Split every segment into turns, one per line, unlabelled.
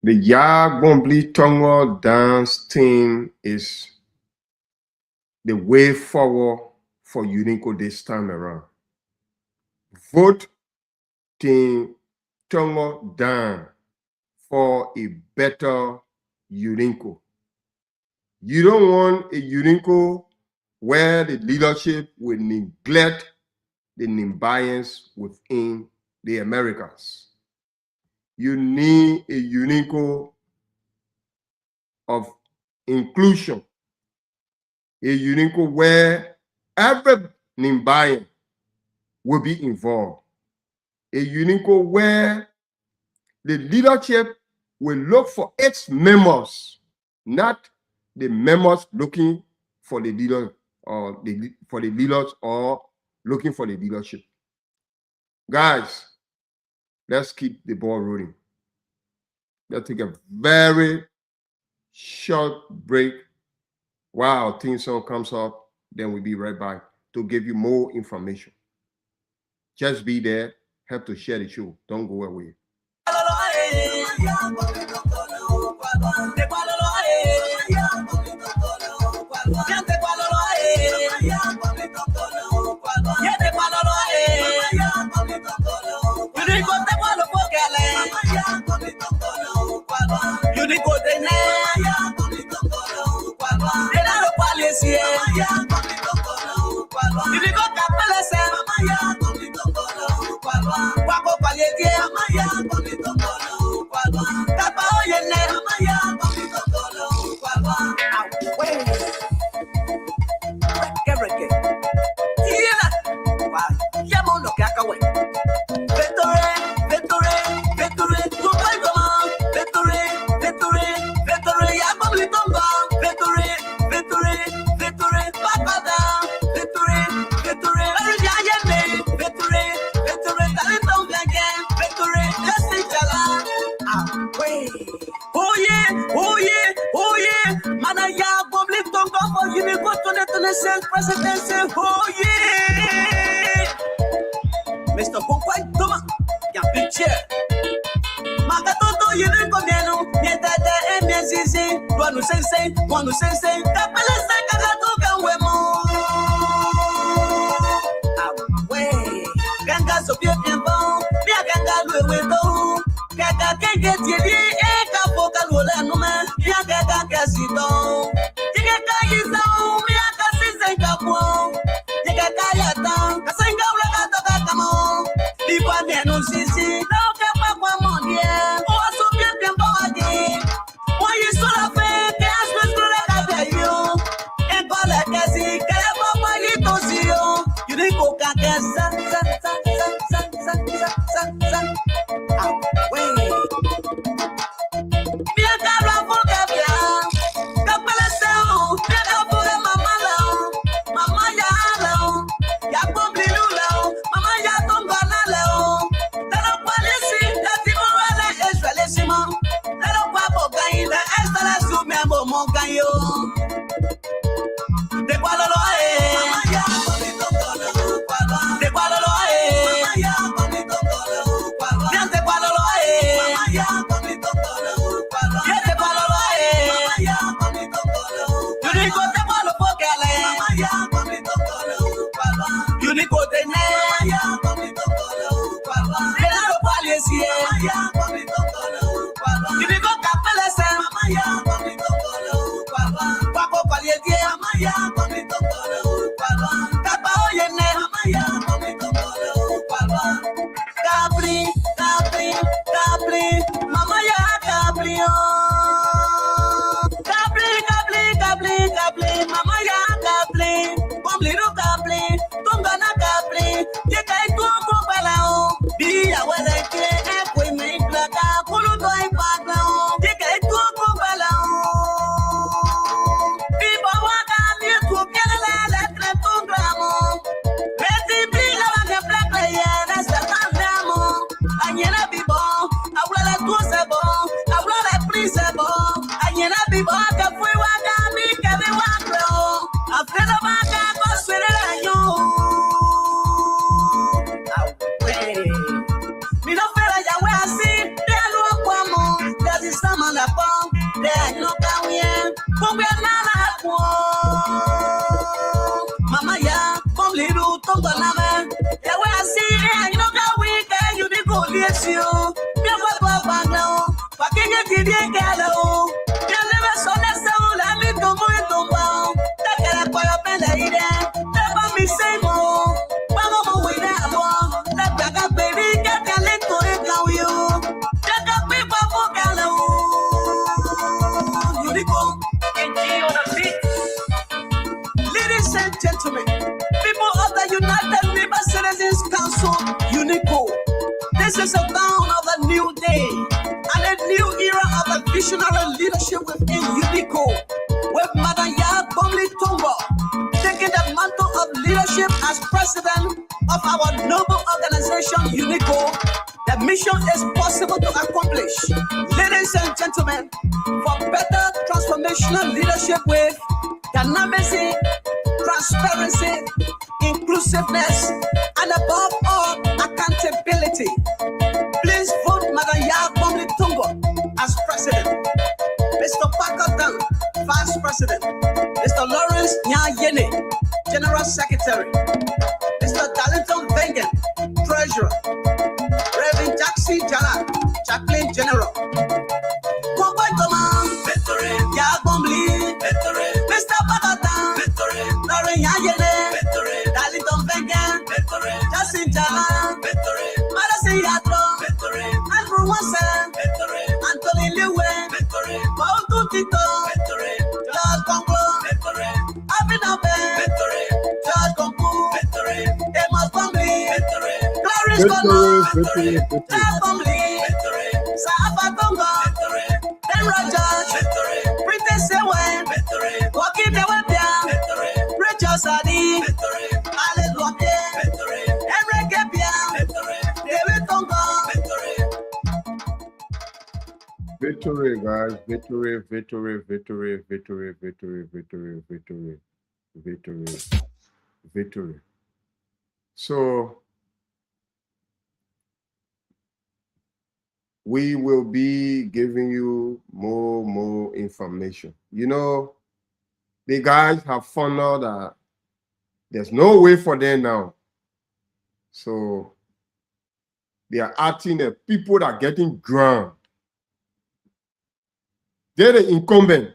The Gbunblee Tongor-Dahn team is the way forward for UNICCO this time around. Vote Team Tongor-Dahn for a better UNICCO. You don't want a UNICCO where the leadership will neglect the Nimbayans within the Americas. You need a UNICCO of inclusion, a UNICCO where every Nimbayan will be involved, a UNICCO where the leadership will look for its members, not the members looking for the leader or for the leaders or looking for the leadership. Guys, let's keep the ball rolling. Let's take a very short break while our theme song comes up. Then we'll be right back to give you more information. Just be there. Help to share the show. Don't go away.
Presidency, oh yeah! Mr. Gbunblee, ya pinche. Magatoto UNICCO denu, mientade MSC, cuando sensei, capela saca gato ganwemo. Away, ganga so bien bon, mia ganga lueweto, gaga kenge tibi e kapo kalula nume, mia gaga kasito, tiga kagizo, mia kasisen kapo, tiga kayata, kasenga ulaga toka kamo, dipa nenu sisi, no kapa kwa mondia, o so bien bon adi, why you so la fe, que as mesura kabeyo, en kola kasi, kaya papa lito siyo, UNICCO kake san. police you. Me papa bangla. Pakinga tidi galo. Me never saw that soul. I me to mo to ba. Takara kwa yo pele ide. Never me say mo. Mama mo we na mo. La daga baby get talento e gaw you. Daga pe papa galo. UNICCO. On the beat. Ladies and gentlemen, people of the United River Citizens Council, UNICCO. This is a dawn of a new day and a new era of a visionary leadership within UNICCO, with Madam Gbunblee Tongor taking the mantle of leadership as president of our noble organization, UNICCO. The mission is possible to accomplish, ladies and gentlemen, for better transformational leadership with dynamism, transparency, inclusiveness, and above all, accountability. Please vote Madam Gbunblee Tongor as president, Mr. Tongor-Dahn, vice president, Mr. Lawrence Nyayene, general secretary, Mr. Darlington Vengen, treasurer, Reverend Jackson Jala, chaplain general. Victory, Gbunblee, victory, Mr. Tongor-Dahn, victory, Lawrence Nyayene, victory, Darlington Vengen, victory, Jackson Jala, victory, Madison Yadro, victory, Andrew Watson, victory, Anthony Lewe, victory, Paul Tutito, victory, George Congo, victory, Abinabe, victory, George Congo, victory, Emma Gbunblee, victory, Clarice Connor, victory, Gbunblee, victory, Safa Tongo, victory, Ben Rogers, victory, Britain Sewen, victory, Joaquin Dewepia, victory, Rachel Sadi, victory, Alex Lotte, victory, Enrique Pia, victory, David Tongo, victory.
Victory, guys. Victory, victory, victory, victory, victory, victory, victory, victory, victory. So we will be giving you more information. You know, the guys have found out that there's no way for them now. So they are acting the people that are getting drowned. They're the incumbent,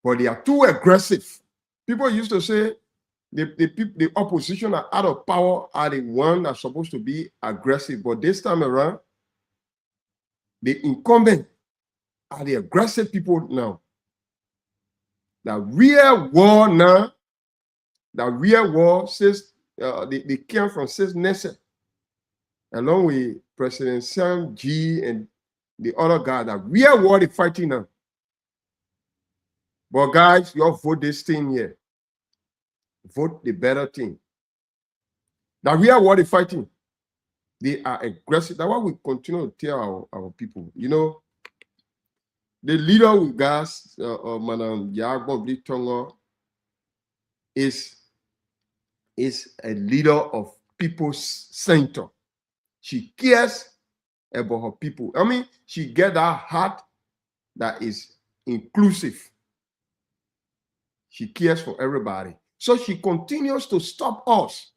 but they are too aggressive. People used to say the opposition are out of power are the one that's supposed to be aggressive, but this time around, the incumbent are the aggressive people now. The real war now, the real war says they came from says Nessa, along with President Sam G and the other guy. The real war they're fighting now. But guys, you all vote this thing here. Vote the better thing. The real war they're fighting. They are aggressive. That's why we continue to tell our people. You know, the leader with gas, Madam Gbunblee Tongor, is a leader of people's center. She cares about her people. I mean, she get that heart that is inclusive. She cares for everybody. So she continues to stop us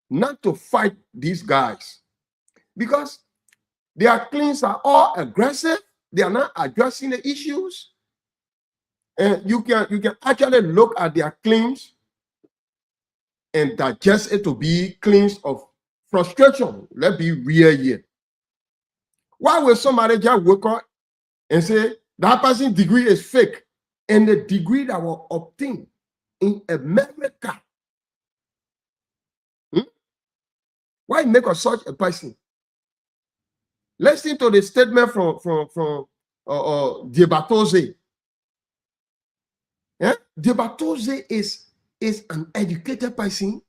not to fight these guys, because their claims are all aggressive. They are not addressing the issues. And you can actually look at their claims and digest it to be claims of frustration. Let's be real here. Why will somebody just wake up and say that person's degree is fake, and the degree that was obtained in America? Why make of such a person? Listen to the statement from Diabatoze. Yeah? Diabatoze is an educated person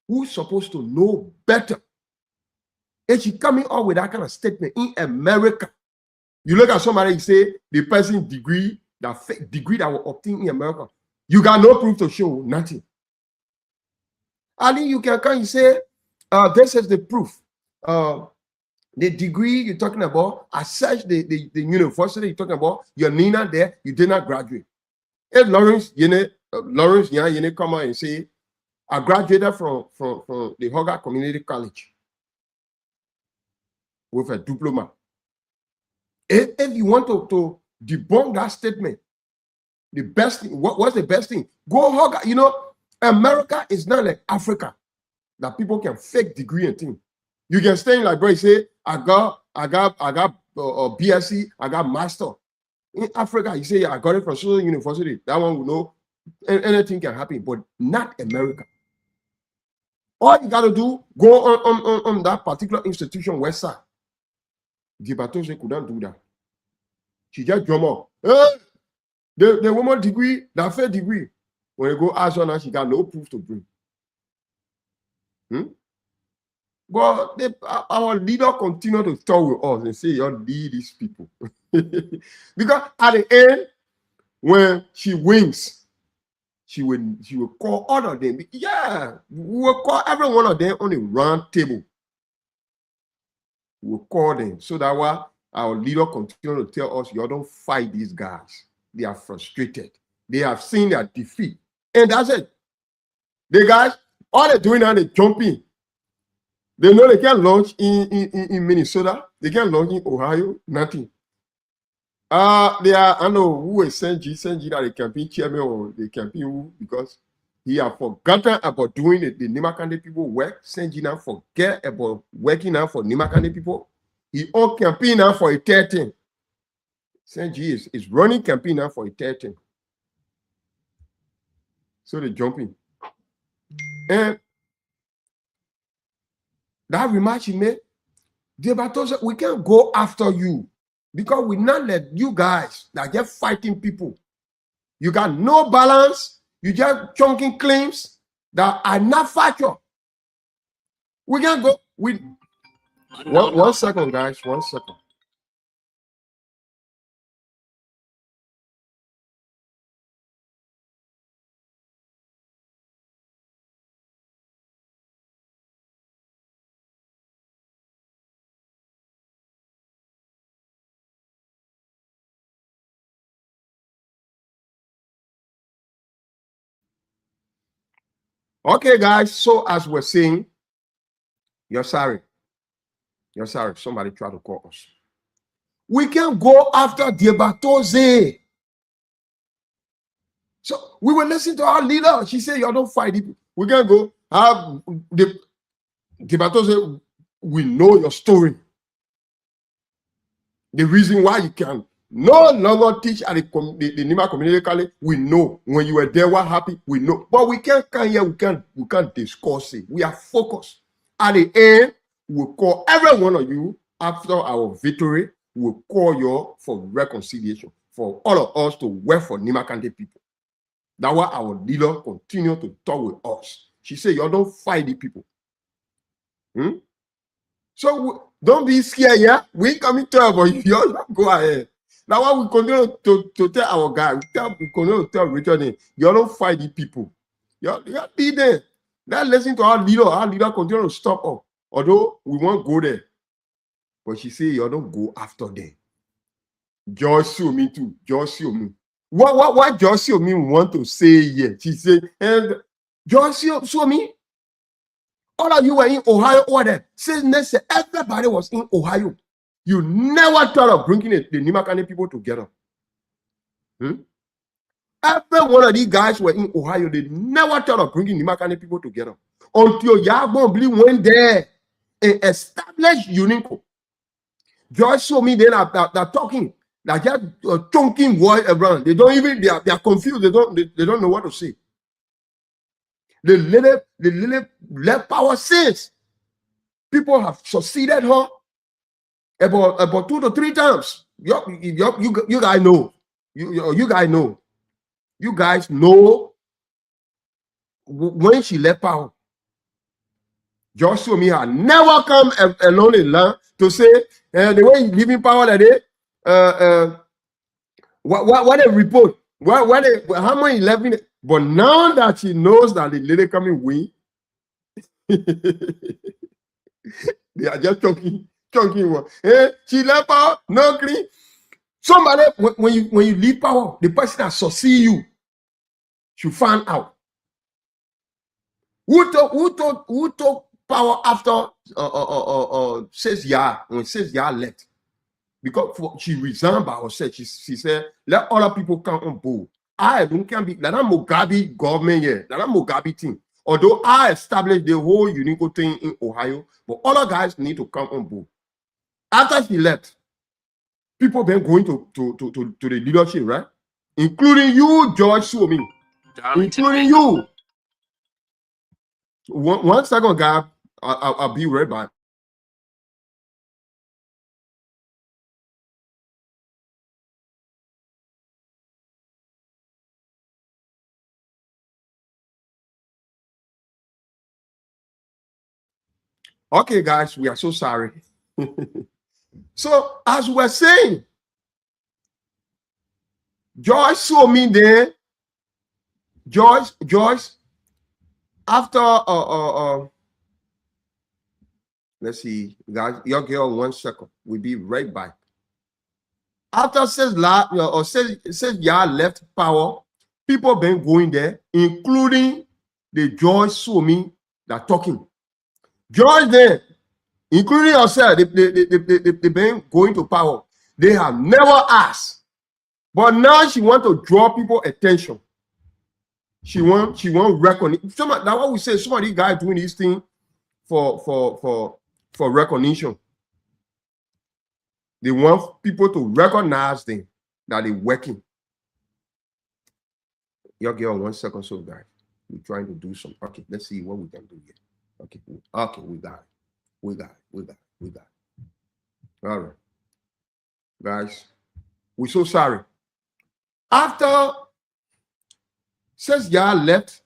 who's supposed to know better. And she coming up with that kind of statement in America. You look at somebody and say the person's degree, that fake degree that was obtained in America. You got no proof to show, nothing. And then you can come and say, this is the proof. The degree you're talking about, as such, the university you're talking about, you're Nina there, you did not graduate. If Lawrence Yene come out and say, I graduated from the Hoga Community College. with a diploma. If you want to debunk that statement, the best thing, what's the best thing? Go hug. You know, America is not like Africa that people can fake degree and thing. You can stay in like, bro, you say, I got BSc, I got master. In Africa, you say, I got it from social university. That one will know anything can happen, but not America. All you got to do, go on that particular institution website. Gbunblee couldn't do that. She just drum up. Hey, the woman degree, that fair degree. When you go ask her now, she got no proof to bring. But our leader continue to talk with us and say, you lead these people. Because at the end, when she wins, she will call all of them. Yeah, we will call every one of them on a round table. We will call them so that our leader continue to tell us, you don't fight these guys. They are frustrated. They have seen their defeat. And that's it. The guys, all they're doing now, they're jumping. They know they can't launch in Minnesota. They can't launch in Ohio. Nothing. I know who is Senji that the campaign chairman or the campaign who, because he have forgotten about doing the Nimakande people work. Senji now forget about working now for Nimakande people. He on campaign now for a 13. Senji is running campaign now for a 13. So they're jumping. And that remark he made, Debatos, we can't go after you because we not let you guys that get fighting people. You got no balance. You just chunking claims that are not factual. We can't go. One second, guys. 1 second. Okay, guys. So as we're saying, you're sorry. You're sorry. Somebody tried to call us. We can go after Debatose. So we will listen to our leader. She said, you don't fight it. We can go have Debatose. We know your story. The reason why you can no longer teach at the Nima Community College, we know. When you were there, what happened, we know. But we can't come here, we can't discuss it. We are focused. At the end, we'll call every one of you after our victory. We'll call you for reconciliation, for all of us to work for Nimakande people. That's why our leader continue to talk with us. She said, you don't fight the people. So don't be scared, yeah? We ain't coming to about you. You go ahead. Now why we continue to tell our guy, we continue to tell Richard, you don't fight the people. You be there. Let's listen to our leader continue to stop us. Although we won't go there. But she say you don't go after them. Just show me too. Just show me. What just show me want to say here? She said, and just show me. All of you were in Ohio order. Since everybody was in Ohio. You never thought of bringing the Nimakande people together. Every one of these guys were in Ohio. They never thought of bringing Nimakande people together. Until Gbunblee went there and established UNICCO. Just show me they're talking. They're just chunking words around. They don't even, they are confused. They don't know what to say. The little left power since people have succeeded her about 2 to 3 times. You guys know. You guys know. You guys know when she left power. Just show me her never come alone in land to say the way you leaving power that day. What they report? How many 11? But now that she knows that the lady coming win, they are just talking. Hey, she left power, no clean. Somebody when you leave power, the person that succeed you should find out. Who took power after says yeah, when says yeah left. Because she resigned by herself. She said, let other people come on board. I don't can be that Mugabe government here, that Mugabe thing. Although I established the whole UNICCO thing in Ohio, but other guys need to come on board. After she left, people been going to the leadership, right? Including you, George Suomi. Including you. One second, guy. I'll be right back. Okay, guys, we are so sorry. So, as we're saying, Joyce saw me there. Joyce, after let's see, guys, your girl 1 second. We'll be right back. After says yeah left power, people been going there, including the Joyce saw me that talking. George there, including yourself, they been going to power. They have never asked. But now she want to draw people attention. She want recognition. That's what we say. Some of these guys doing this thing for recognition. They want people to recognize them that they're working. Your girl 1 second, so guys. We're trying to do some. Okay, let's see what we can do here. Okay, we got it. We got it. All right. Guys, we're so sorry. After says yeah left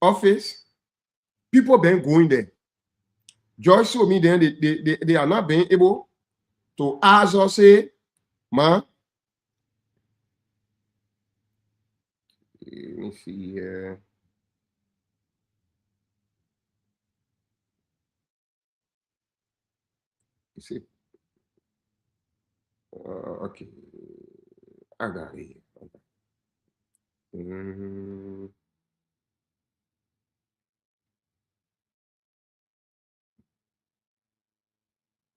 office, people been going there. George showed me then they are not being able to ask or say, man. Let me see here. You see? Okay. I got it.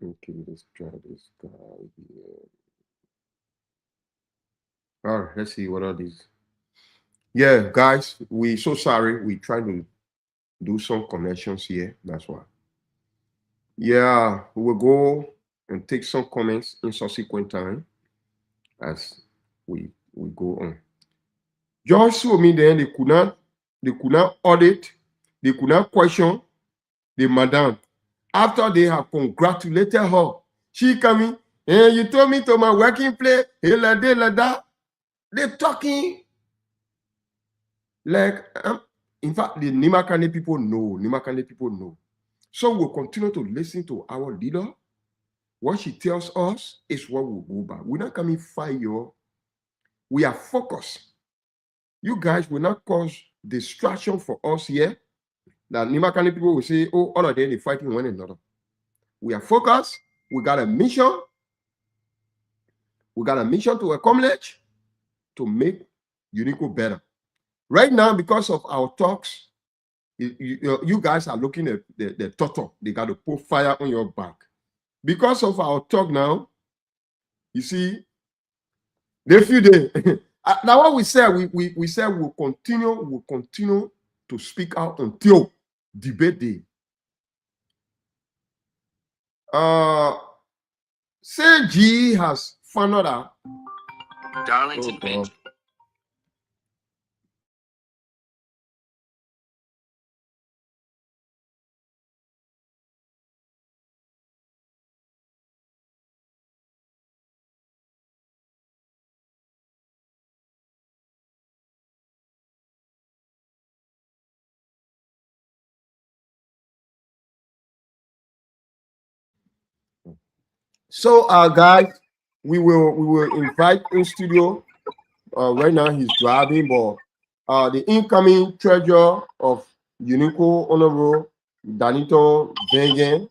Okay, let's try this guy here. All right, let's see what are these. Yeah, guys, we so sorry. We try to do some connections here. That's why. Yeah, we will go and take some comments in subsequent time as we go on. Just so me then they could not audit, they could not question the madam. After they have congratulated her, she coming, and you told me to my working place, hey, like that. They're talking like, in fact, the Nimakane people know. So we'll continue to listen to our leader. What she tells us is what we'll go back. We're not coming fight you. We are focused. You guys will not cause distraction for us here. That Nimakane people will say, oh, all of them are fighting one another. We are focused. We got a mission. We got a mission to accomplish to make UNICCO better. Right now, because of our talks, you guys are looking at the turtle. They got to put fire on your back. Because of our talk now, you see, they feel they now what we said, we said we'll continue to speak out until debate day. Say G has found out Darlington Bench. So, guys, we will invite in studio. Right now he's driving, but the incoming treasurer of UNICCO, Honorable Danito Bengen,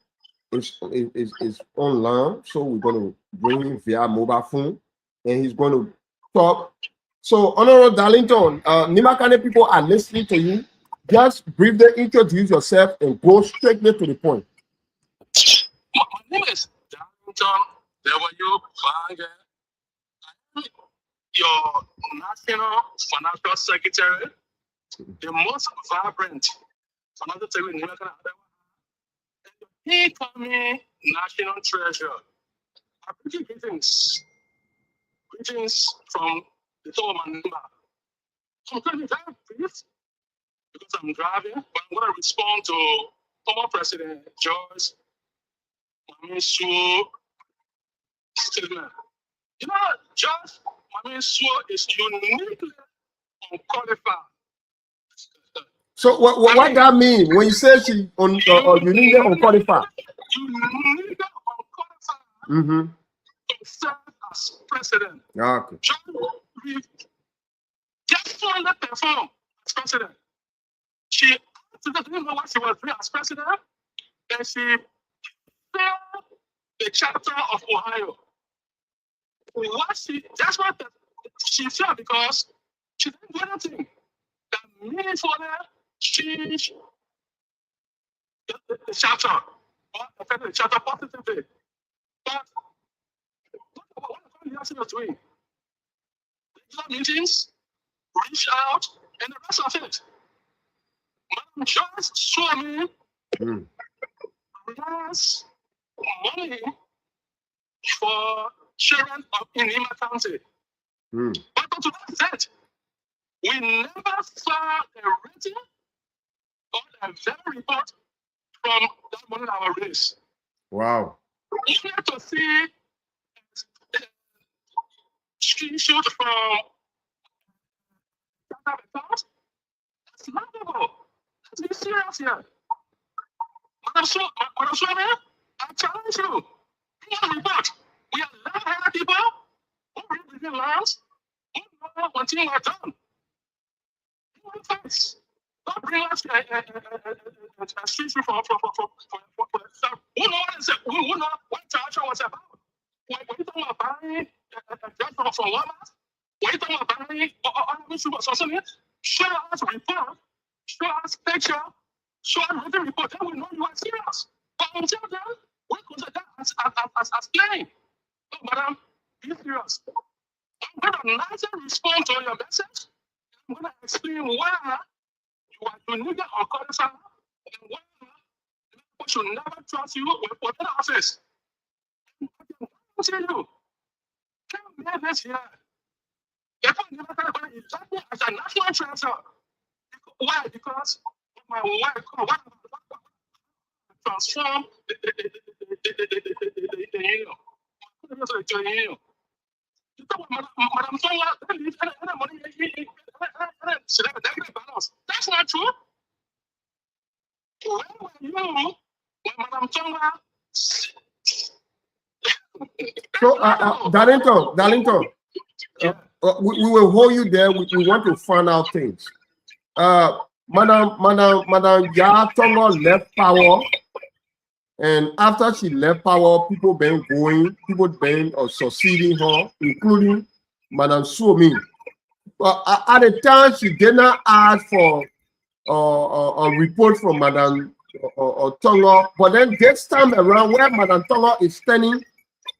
is online. So we're going to bring him via mobile phone, and he's going to talk. So, Honorable Darlington, Nimakane people are listening to you. Just briefly introduce yourself and go straight to the point.
My name is Darrington W. Bange. I'm your National Financial Secretary, the most vibrant financial secretary in America. He called me National Treasurer. I bring you greetings from the top of my number. I'm going to be very brief because I'm driving, but I'm going to respond to former President George Mamisu statement. You know, George Mamisu is uniquely unqualified.
So what that mean when you say she uniquely unqualified?
Uniquely unqualified
Mm-hmm.
to serve as president.
Okay.
George just wanted to perform as president. She didn't know what she was doing as president, and she failed the chapter of Ohio. That's what she failed because she didn't do anything that meaningfully changed the chapter or affected the chapter positively. But what the leadership was doing? Regular meetings, reach out, and the rest of it. Madam Joyce saw me raise money for children in Lima County. But to that effect, we never saw a rating or a very report from that money that was raised.
Wow.
We need to see a screenshot from that report. That's laughable. Let's be serious here. Madam Swami, I challenge you. Bring out a report. We are level-headed people who read the lands, who know when things are done. Don't bring us a street for yourself. Who know what is it? Who know what Georgia was about? When you talking about buying a drug from Walmart, when you talking about buying other issues or something, show us a report, show us a picture, show us a written report, then we know you are serious. But until then, we consider that as playing. Oh, madam, be serious. I'm going to nicely respond to your message. I'm going to explain why you are uniquely unqualified and why people should never trust you with whatever office. I can tell you, can't make this here. If I never thought about it, elect me as a national treasurer. Why? Because of my work, transform the union. You talk about Madam Tonga, any money, should have a negative balance. That's not true. Where were you when Madam Tonga?
So, Darlington, we will hold you there. We want to find out things. Madam Ya Tongo left power, and after she left power, people been succeeding her, including Madam Suomi. But at the time, she did not ask for a report from Madam Tongo. But then this time around, where Madam Tongo is standing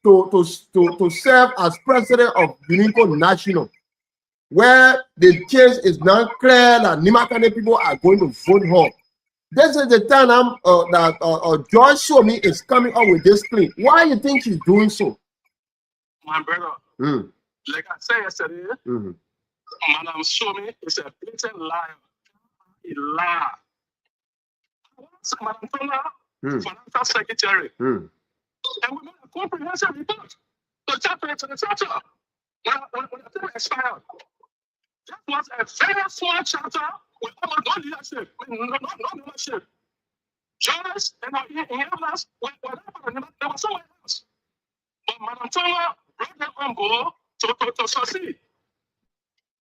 to serve as president of UNIICCO National, where the case is not clear that Nimakane people are going to vote her. This is the time that George Suomi is coming up with this claim. Why do you think she's doing so?
My brother, like I said yesterday, Madam Suomi is a blatant liar. A liar. Madam Tonga, financial secretary, and we made a comprehensive report. The chapter to the chapter. When the term expired, that was a very small chapter with almost no leadership, no membership. Journalists and others were there was someone else. But Madam Tonga brought them on board to succeed.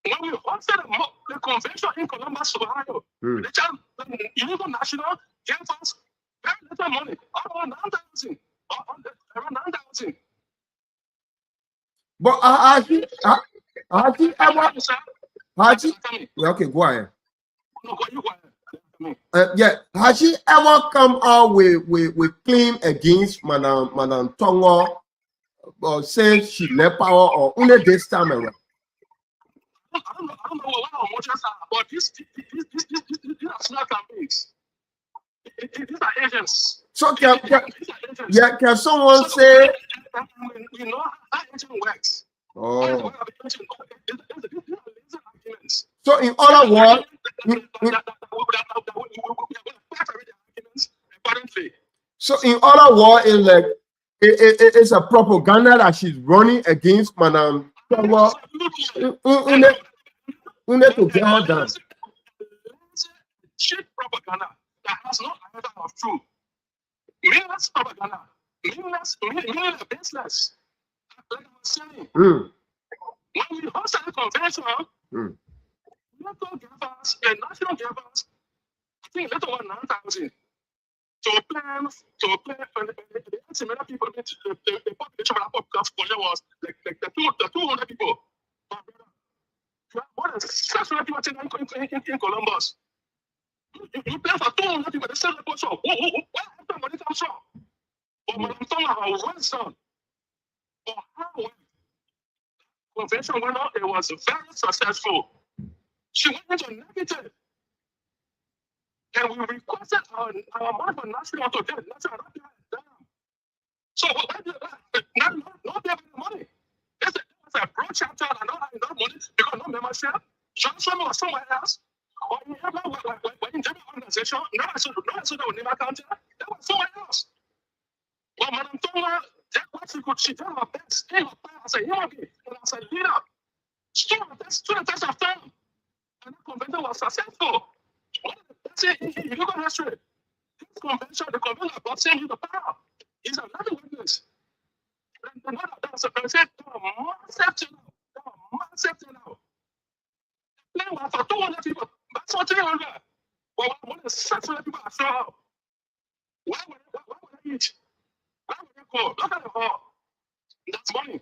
When we hosted the convention in Columbus, Ohio, the UNIICCO National gave us very little money, around 9,000. Around 9,000.
But okay, go ahead.
No, go ahead. me.
Yeah, has she ever come out with claim against Madam Tongo or saying she left power or only this time around?
I don't know what our motions are, but these are small campaigns. These are agents.
So
These are agents.
yeah, can someone say?
We know how agent works.
Oh. So in other words, it's like it's a propaganda that she's running against Madam Tongo. To get her done.
Cheap propaganda that has no idea of truth. Meaningless propaganda. Meaningless, baseless. Like I was saying, when we hosted the convention, local gave us, the national gave us, I think a little over 9,000 to plan, and the estimated people, the population of that project was like the 200 people. More than 600 people in Columbus. You plan for 200 people, the same person. Where the money comes from? But Madam Tonga, our grandson, or how convention went on, it was very successful. She went into negative. And we requested our money for national to get national. So not there the money. It's a broad chapter and not having enough money because no membership. Johnson was somewhere else. Or in general organization, no, I said that would never count. That was somewhere else. But Madam Tonga, that what she did her best in her time as a human being and as a leader. Stood the test of time. And the convention was successful. One of the best in legal history. This convention, the convention about saying you the power. Is another witness. And that was a massive turnout. They were for 200 people. That's what 300. Well, more than 600 people are shown up. Why would they eat? Why would they go? Look at the hall. That's money.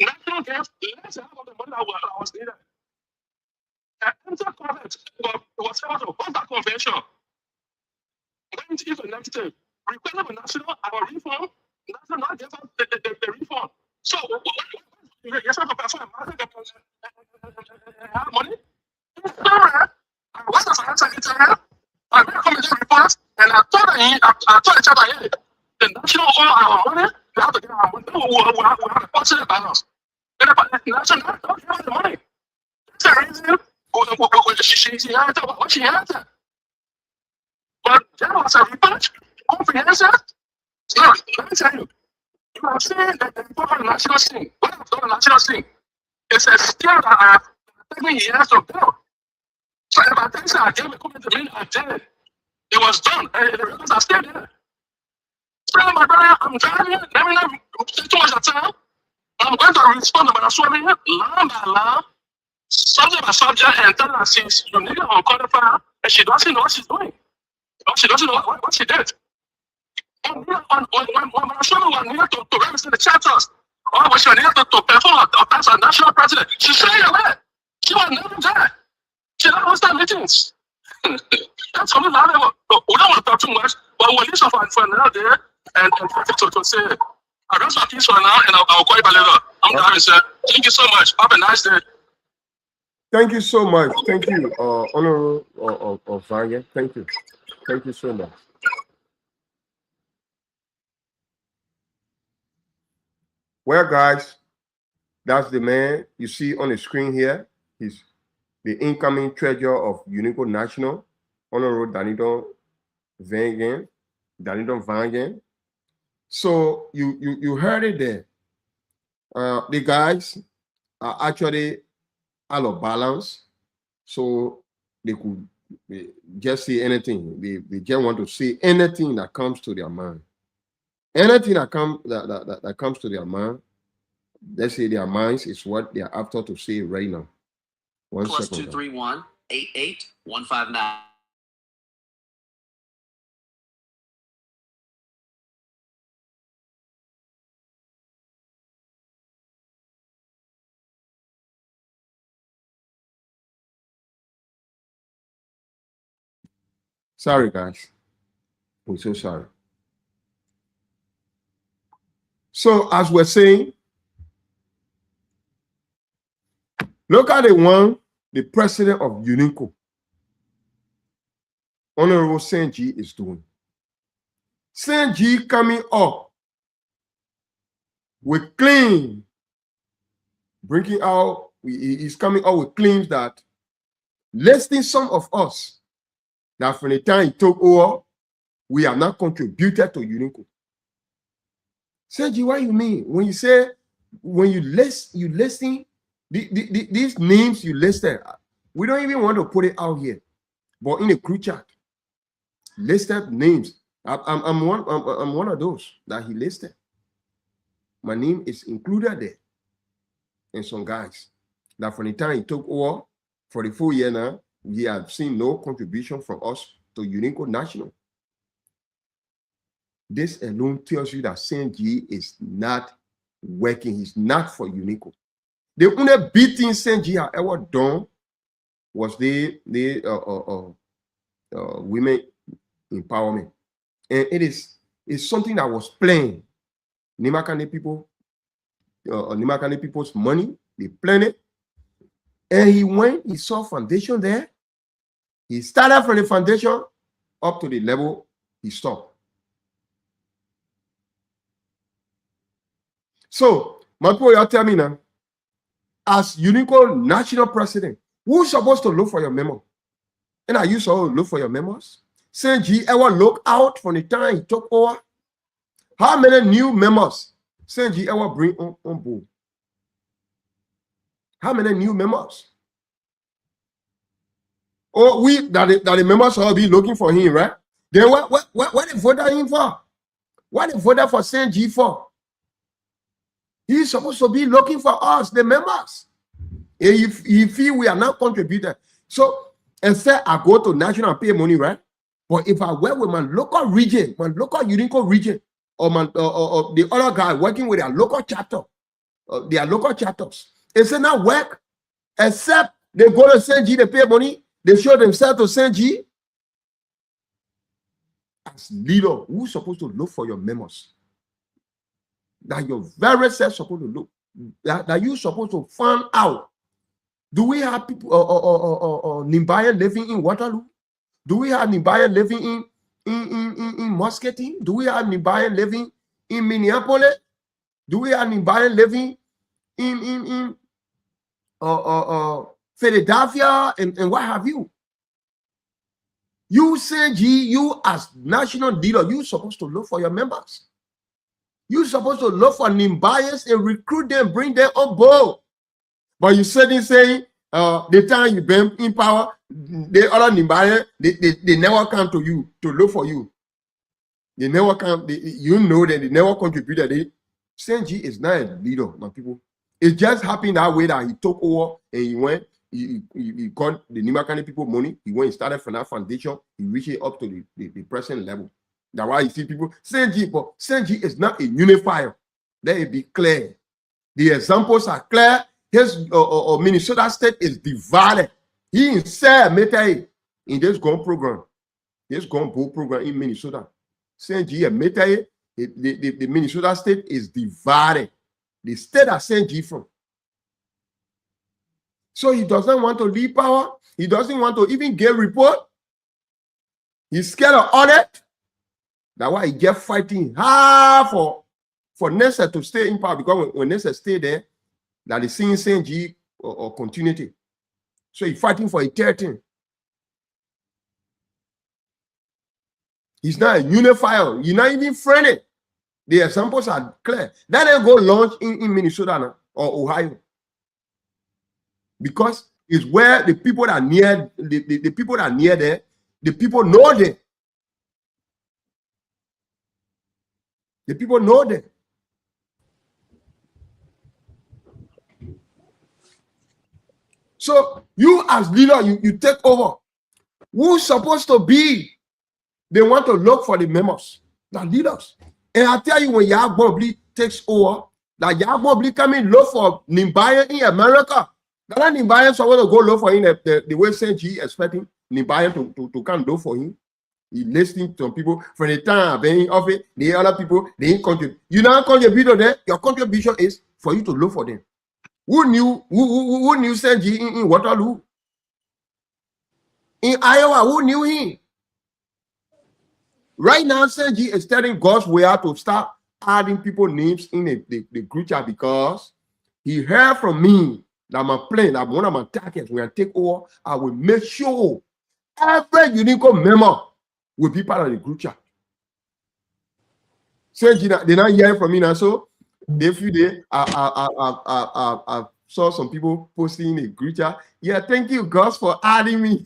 National gas, let's have all the money that was needed. And enter convent was able to hold that convention. Went into negative. Requested the national our reform. National not give us the reform. So, you're supposed to perform money? I was a finance secretary. I made a committee report, and I told the chapter, the national owe our money. We have to get our money. We have a positive balance. And the national don't give us the money. That's the reason she had what she had. But there was a report, comprehensive. So, let me tell you, you are saying that the report on the national scene, what I've done on the national scene, it's a skill that I have taken years to build. So if I think I gave a comment to me, I did it. It was done, and the records are still there. So my brother, I'm driving, let me not take too much of time. I'm going to respond to my swimming line by line, subject by subject, and tell her she's unique or qualified, and she doesn't know what she's doing. Or she doesn't know what she did. And when I show her what needed to register the chapters, or when she needed to perform as a national president, she strayed away. She was never there. She never hosted meetings. That's something that we don't want to talk too much, but we'll leave some for another day and to say, I rest my peace for now and I'll call you back later. I'm driving, sir. Thank you so much. Have a nice day.
Thank you so much. Thank you, Honorable Vanya. Thank you. Thank you so much. Well, guys, that's the man you see on the screen here. He's the incoming treasurer of UNICCO National, Honorable Danidon Vangen. So you heard it there. The guys are actually out of balance, so they could just say anything. They just want to say anything that comes to their mind. Anything that comes to their mind, let's say their minds is what they are after to say right now.
Plus 231-88-159.
Sorry, guys. I'm so sorry. So, as we're saying, look at the president of UNICCO, Honorable Senji, is doing. Senji coming up with claims, he's coming out with claims that listing some of us that from the time he took over, we have not contributed to UNICCO. Senji, what you mean? When you say, when you listing these names you listed, we don't even want to put it out here, but in a group chat, listed names. I'm one of those that he listed. My name is included there. And some guys that from the time he took over for the full year now, we have seen no contribution from us to UNICCO National. This alone tells you that Senji is not working. He's not for UNICCO. The only big thing Senji had ever done was the women empowerment. And it's something that was plain. Nimakane people's money, they planned it. And he saw foundation there. He started from the foundation up to the level he stopped. So, my people, you tell me now, as UNICCO national president, who's supposed to look for your memo? And are you supposed to look for your memos? Senji ever look out from the time he took over? How many new memos Senji ever bring on board? How many new memos? Oh, that the members will be looking for him, right? Then what they voted him for? What they voted for Senji for? He's supposed to be looking for us, the members. If he feel we are not contributing. So, instead I go to national and pay money, right? But if I work with my local region, my local UNICCO region, or the other guy working with their local chapter, their local chapters, it's not work, except they go to Senji, they pay money, they show themselves to Senji. As leader, who's supposed to look for your memos? That your very self supposed to look, that you're supposed to find out. Do we have people Nimbayan living in Waterloo? Do we have Nimbayan living in Muscatine? Do we have Nimbayan living in Minneapolis? Do we have Nimbayan living in Philadelphia and what have you? You Senji, you as national leader, you're supposed to look for your members. You're supposed to look for Nimbayans and recruit them, bring them on board. But you sitting saying, the time you been in power, the other Nimbayans, they never come to you to look for you. They never come, you know that they never contributed. Senji is not a leader, my people. It just happened that way that he took over and he went, he got the Nimakane people money. He went and started from that foundation. He reached it up to the present level. That's why you see people, Senji is not a unifier. Let it be clear. The examples are clear. His Minnesota state is divided. He himself made it in this gun program. This gun bull program in Minnesota. Senji made it. The Minnesota state is divided. The state that Senji from. So he doesn't want to leave power. He doesn't want to even get report. He's scared of audit. That's why he just fighting hard for Nessa to stay in power, because when Nessa stay there, that is seeing Senji or continuity. So he's fighting for a 13. He's not a unifier. You're not even friendly. The examples are clear. Then they go launch in Minnesota now, or Ohio. Because it's where the people that are near, the people that are near there, the people know them. The people know them. So you as leader, you take over. Who's supposed to be? They want to look for the members, the leaders. And I tell you, when Gbunblee takes over, that Gbunblee come in look for Nimbayan in America. That Nimbayan supposed to go look for him the way Senji expecting Nimbayan to come look for him. He listening to some people from the time being of it, the other people, they didn't contribute. You now contribute to them, your contribution is for you to look for them. Who knew Senji in Waterloo? In Iowa, who knew him? Right now, Senji is telling God's way out to start adding people names in the group chat because he heard from me that my plan, that one of my targets, when I take over, I will make sure every UNIICCO member will be part of the group chat. Senji, they're not hearing from me now, so they few days, I saw some people posting in a group chat. Yeah, thank you, God, for adding me.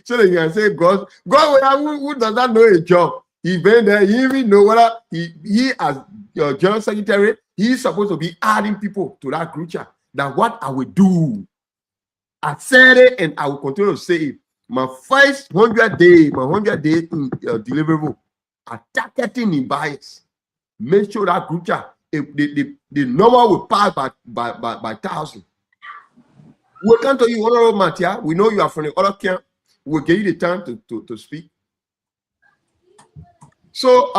So that you can say, God, who does not know a job? He been there, he even know whether he as your general secretary, he's supposed to be adding people to that group chat. That what I will do. I said it and I will continue to say it. My first 100 day, my 100 day deliverable, are targeting in bias. Make sure that group chat, if the number will pass by 1,000. We'll come to you, Honorable Matia. We know you are from the other camp. We'll give you the time to speak. So,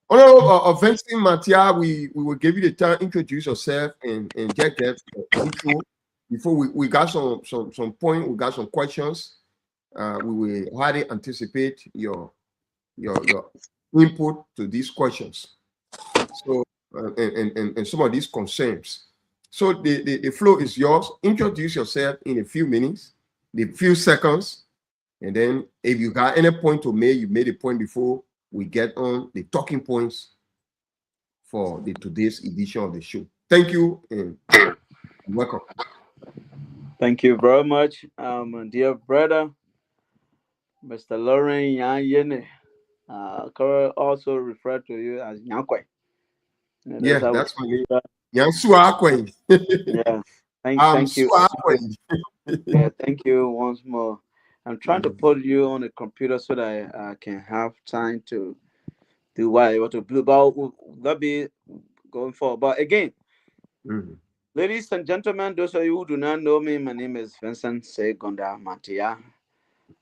Honorable Vincent Matia, we will give you the time, introduce yourself and get your intro. Before we got some point, we got some questions. We will highly anticipate your input to these questions. So, and some of these concerns. So the floor is yours. Introduce yourself in a few minutes, a few seconds, and then if you got any point to make, you made a point before we get on the talking points for today's edition of the show. Thank you and welcome.
Thank you very much, dear brother, Mr. Lauren Yanyene. Also referred to you as Nyankwe.
Yeah, that's funny. Yansua.
Yeah, thank you. Yeah, thank you once more. I'm trying to put you on the computer so that I can have time to do what I want to do. But that'll be going forward. But again, ladies and gentlemen, those of you who do not know me, my name is Vincent Segonda Matia.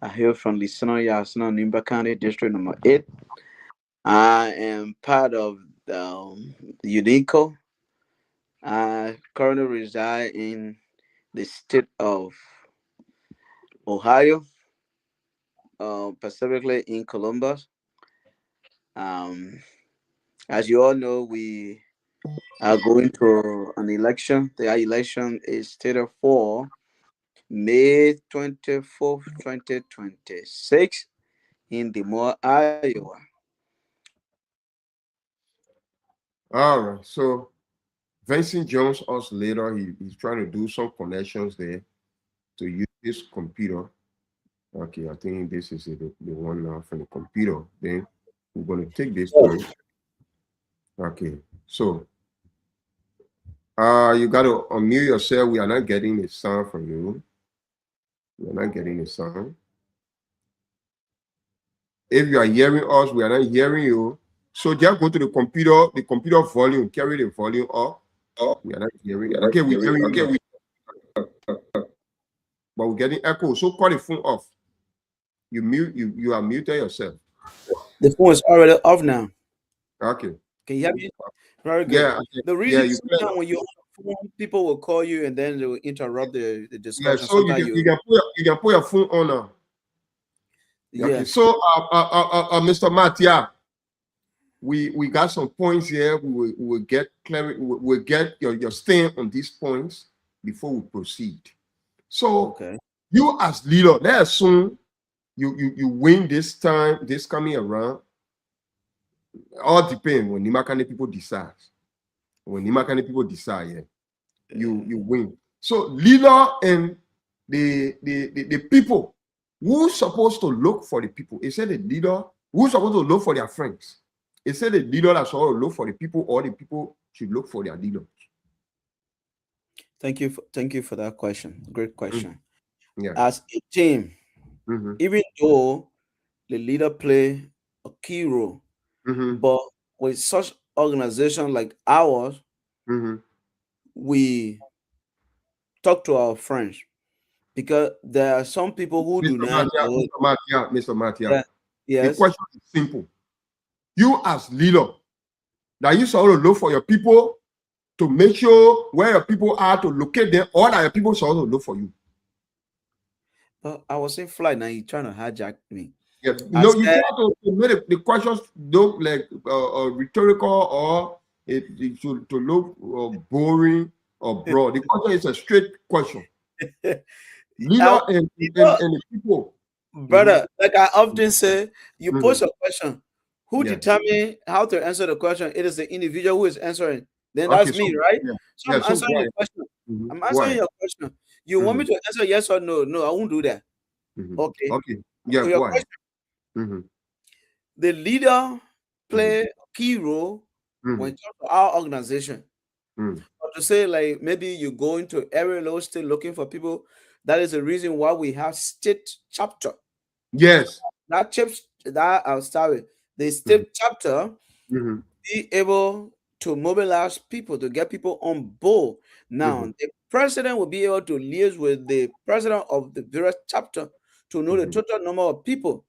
I hail from Lisino Yasino, Nimba County, District Number 8. I am part of the UNICCO. I currently reside in the state of Ohio, specifically in Columbus. As you all know, we are going to an election. The election is stated for May 24th, 2026 in Des Moines, Iowa.
All right. So Vincent Jones us later. He's trying to do some connections there to use his computer. Okay, I think this is the one now from the computer. Then we're going to take this point. Okay, so you got to unmute yourself. We are not getting a sound from you. We are not getting a sound. If you are hearing us, we are not hearing you. So just go to the computer volume, carry the volume up. We are not hearing. Okay, we're hearing. Okay, but we're getting echo. So call the phone off. You are muted yourself.
The phone is already off now.
Okay.
Can you hear me? Very good.
Yeah.
The reason sometimes when you're on the phone, people will call you and then they will interrupt the discussion.
Yeah, so you can put your phone on now.
Yeah.
Okay. So Mr. Matt, yeah. We got some points here. We will get clarity. We'll get your stand on these points before we proceed. So you as leader, let's assume you win this time, this coming around. All depends when Nimakane people decide. When Nimakane people decide, yeah, you win. So leader and the people who's supposed to look for the people. Is it the leader who's supposed to look for their friends? Is it the leader that's supposed to look for the people, or the people should look for their leaders?
Thank you for that question. Great question.
Yeah.
As a team, even though the leader play a key role, but with such organization like ours, we talk to our friends. Because there are some people who do not know.
Mr. Matia.
Yes.
The question is simple. You as leader, that you sort of look for your people to make sure where your people are to locate them, or that your people sort of look for you.
I was in flight now. You're trying to hijack me.
Yeah, no, you try to make the questions look like rhetorical or it to look boring or broad. The question is a straight question. Leader and the people.
Brother, like I often say, you pose a question. Who determines how to answer the question? It is the individual who is answering. Then that's me, right? So I'm answering your question. I'm answering your question. You want me to answer yes or no? No, I won't do that. Okay.
Yeah,
so
go ahead.
The leader play a key role when it comes to our organization. But to say like maybe you go into every low state looking for people, that is the reason why we have state chapter.
Yes.
I'll start with the state chapter be able to mobilize people to get people on board. Now the president will be able to liaise with the president of the various chapter to know the total number of people.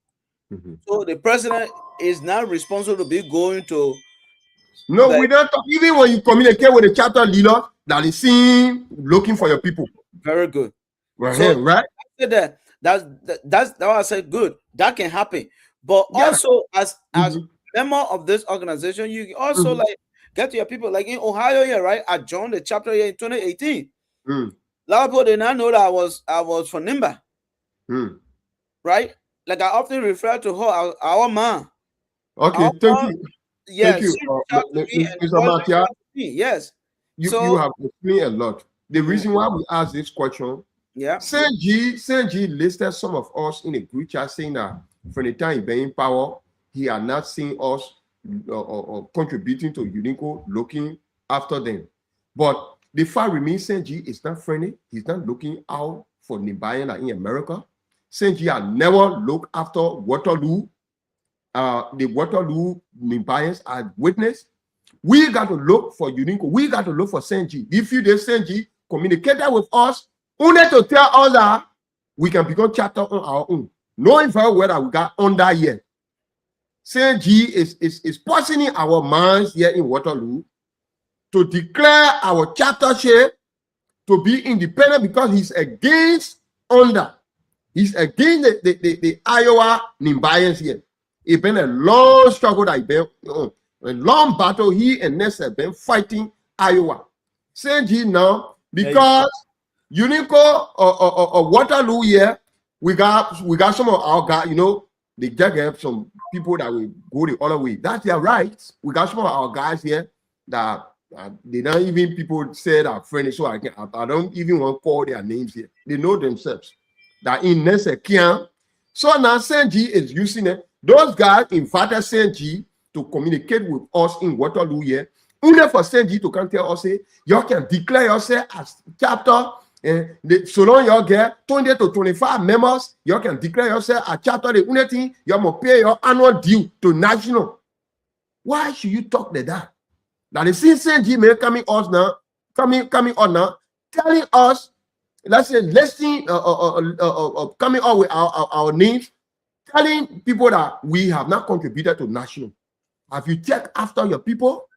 So the president is now responsible to be going to.
No, we don't talk. Even when you communicate with the chapter leader, that is seen looking for your people.
Very good.
Right.
So
right.
That's what I said. Good. That can happen. But also as member of this organization, you also like get to your people. Like in Ohio here, right? I joined the chapter here in 2018. A lot of people did not know that I was from Nimba. Right? Like I often refer to her our mom.
Okay, thank you.
Yes,
thank you, Mr. Matia.
Yes.
You have explained a lot. The reason why we ask this question, Senji listed some of us in a group chat saying that from the time he been in power, he had not seen us contributing to UNICCO, looking after them. But the fact remains, Senji is not friendly. He's not looking out for Nimbayan in America. Senji had never looked after Waterloo. The Waterloo Nimbayans are witness. We got to look for UNICCO. We got to look for Senji. If you did Senji communicated with us, only to tell us that we can become chapter on our own. Knowing very well that we got under here. Senji is poisoning our minds here in Waterloo to declare our chaptership to be independent because he's against under. He's against the Iowa Nimbayans here. It's been a long struggle that been a long battle. He and Ness have been fighting Iowa. Senji now, because UNICCO or Waterloo here, we got some of our guys, they just have some people that will go the other way. That's their rights. We got some of our guys here that they don't even people say that friendly, so I don't even want to call their names here. They know themselves that in Ness can't. So now Senji is using it. Those guys invited Senji to communicate with us in Waterloo here. Only for Senji to come tell us, you can declare yourself as chapter. So long you get 20 to 25 members, you can declare yourself as chapter. The only thing you must pay your annual due to national. Why should you talk like that? Now the Senji may coming on now, telling us, let's say, listening, coming out with our names. Telling people that we have not contributed to national. Have you checked after your people?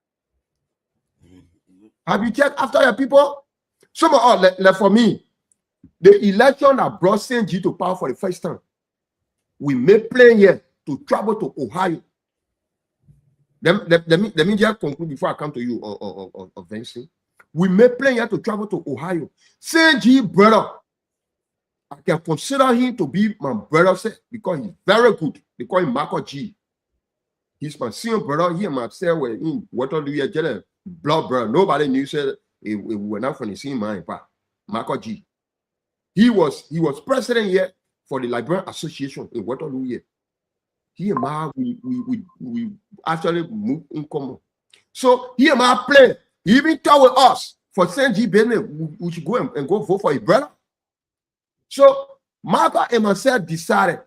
Have you checked after your people? Some of us, for me, the election that brought Senji to power for the first time, we made plan here to travel to Ohio. Let me just conclude before I come to you, Vincent. We made plan here to travel to Ohio. Senji brother, I can consider him to be my brother because he's very good. They call him Marco G. He's my senior brother. He and myself were in Waterloo, blood brother. Nobody knew said we were not from the same mind. But Marco G. He was president here for the Liberian Association in Waterloo here. He and I we actually moved in common. So he and I play. He even told us for Senji business we should go and go vote for his brother. So Marco and myself decided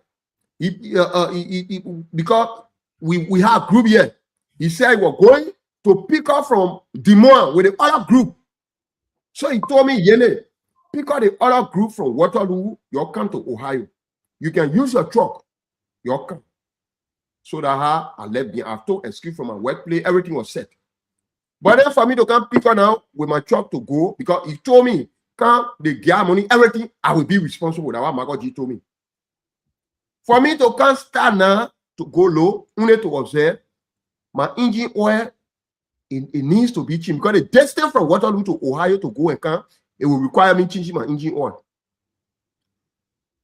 because we have a group here. He said we're going to pick up from Des Moines with the other group. So he told me, Yele, Pick out the other group from Waterloo, you come to Ohio. You can use your truck, you come. So that I left the after excuse from my workplace, everything was set. But then for me to come pick up now with my truck to go, because he told me, come, the gear money, everything, I will be responsible. That's what my God told me. For me to come start now to go low, only to observe my engine oil, it needs to be changed. Because the distance from Waterloo to Ohio to go and come, it will require me changing my engine oil.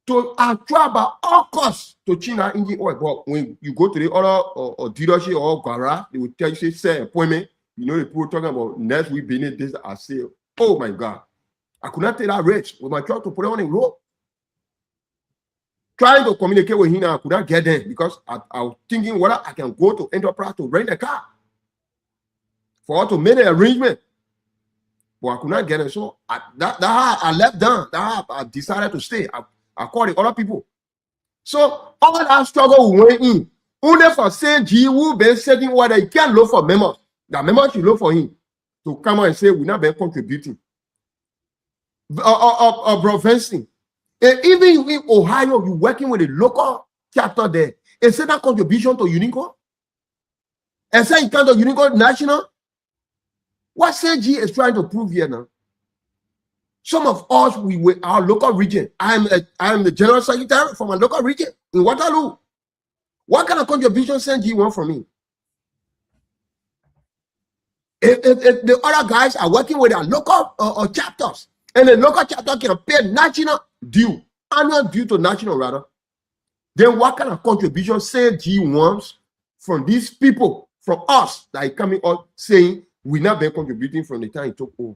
So I try by all costs to change that engine oil. But when you go to the other or dealership or garage, they will tell you, say appointment. You know, the people talking about next week being this. I say, oh my God, I could not take that risk with my truck to put it on the road. Trying to communicate with him, I could not get there because I was thinking whether I can go to Enterprise to rent a car for her to make an arrangement. But I could not get it. So I left down. I decided to stay. I called the other people. So all that struggle went in. Only for saying G who been setting whether he can't look for members. The members should look for him to come out and say we're not been contributing. Bro Vincent. Even in Ohio, you're working with a local chapter there. Is that contribution to UNIICCO? Is that kind of UNIICCO national? What CG is trying to prove here now? Some of us, we were our local region. I'm the general secretary from a local region in Waterloo. What kind of contribution CG want from me? If the other guys are working with their local chapters, and the local chapter can pay national due, annual due to national rather, then what kind of contribution CG wants from these people, from us, that are coming out saying we're not been contributing from the time it took over?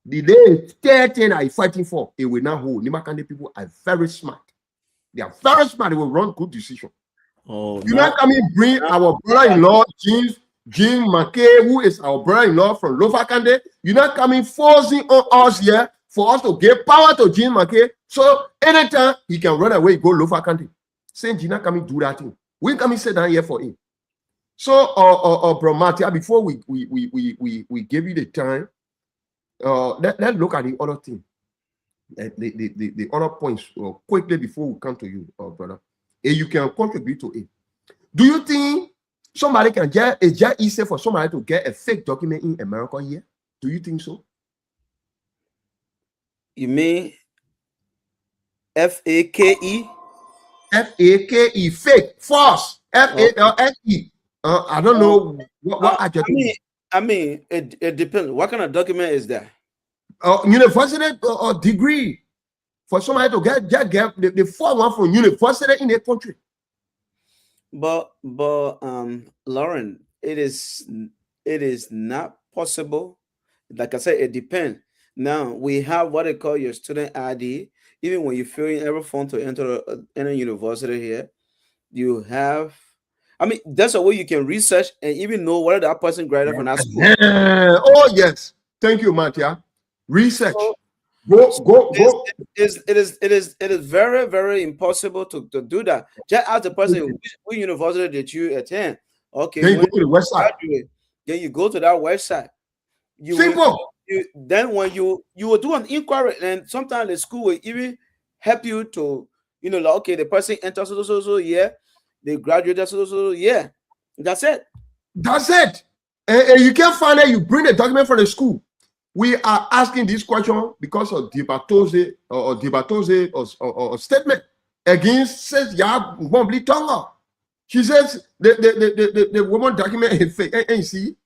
The day 13 are fighting for, it will not hold. Nimakande people are very smart. They are very smart. They will run good decision.
Oh,
you not come and bring our brother-in-law, Jim McKay, who is our brother-in-law from Lofakande. You're not coming forcing on us here for us to give power to Jim McKay. So anytime he can run away, go Lofakande. Saying Gina coming do that thing. We come and sit down here for him. So Bro Matia, before we give you the time, let's look at the other thing. The other points quickly before we come to you, brother. And you can contribute to it. Do you think somebody can get, it's just easy for somebody to get a fake document in America here? Do you think so?
You mean F-A-K-E?
F-A-K-E, fake, false, F-A-L-S-E. I don't know what adjective.
I mean, it depends. What kind of document is that?
University or degree. For somebody to get the full one from university in the country.
But Lauren, it is not possible. Like I said, it depends. Now we have what they call your student ID. Even when you fill in every form to enter any university here, you have. I mean, that's a way you can research and even know whether that person graduated from that school.
Oh yes, thank you, Matia. Research.
So,
go.
It is very, very impossible to do that. Just ask the person which university did you attend. Okay,
then you go to the website.
Then you go to that website.
Simple.
Then when you will do an inquiry, and sometimes the school will even help you to, like, okay, the person enters so yeah, they graduated so yeah. That's it.
That's it. And you can't find it. You bring the document from the school. We are asking this question because of Debatoze or statement against says Gbunblee Tonga. She says the woman document is fake. And you see,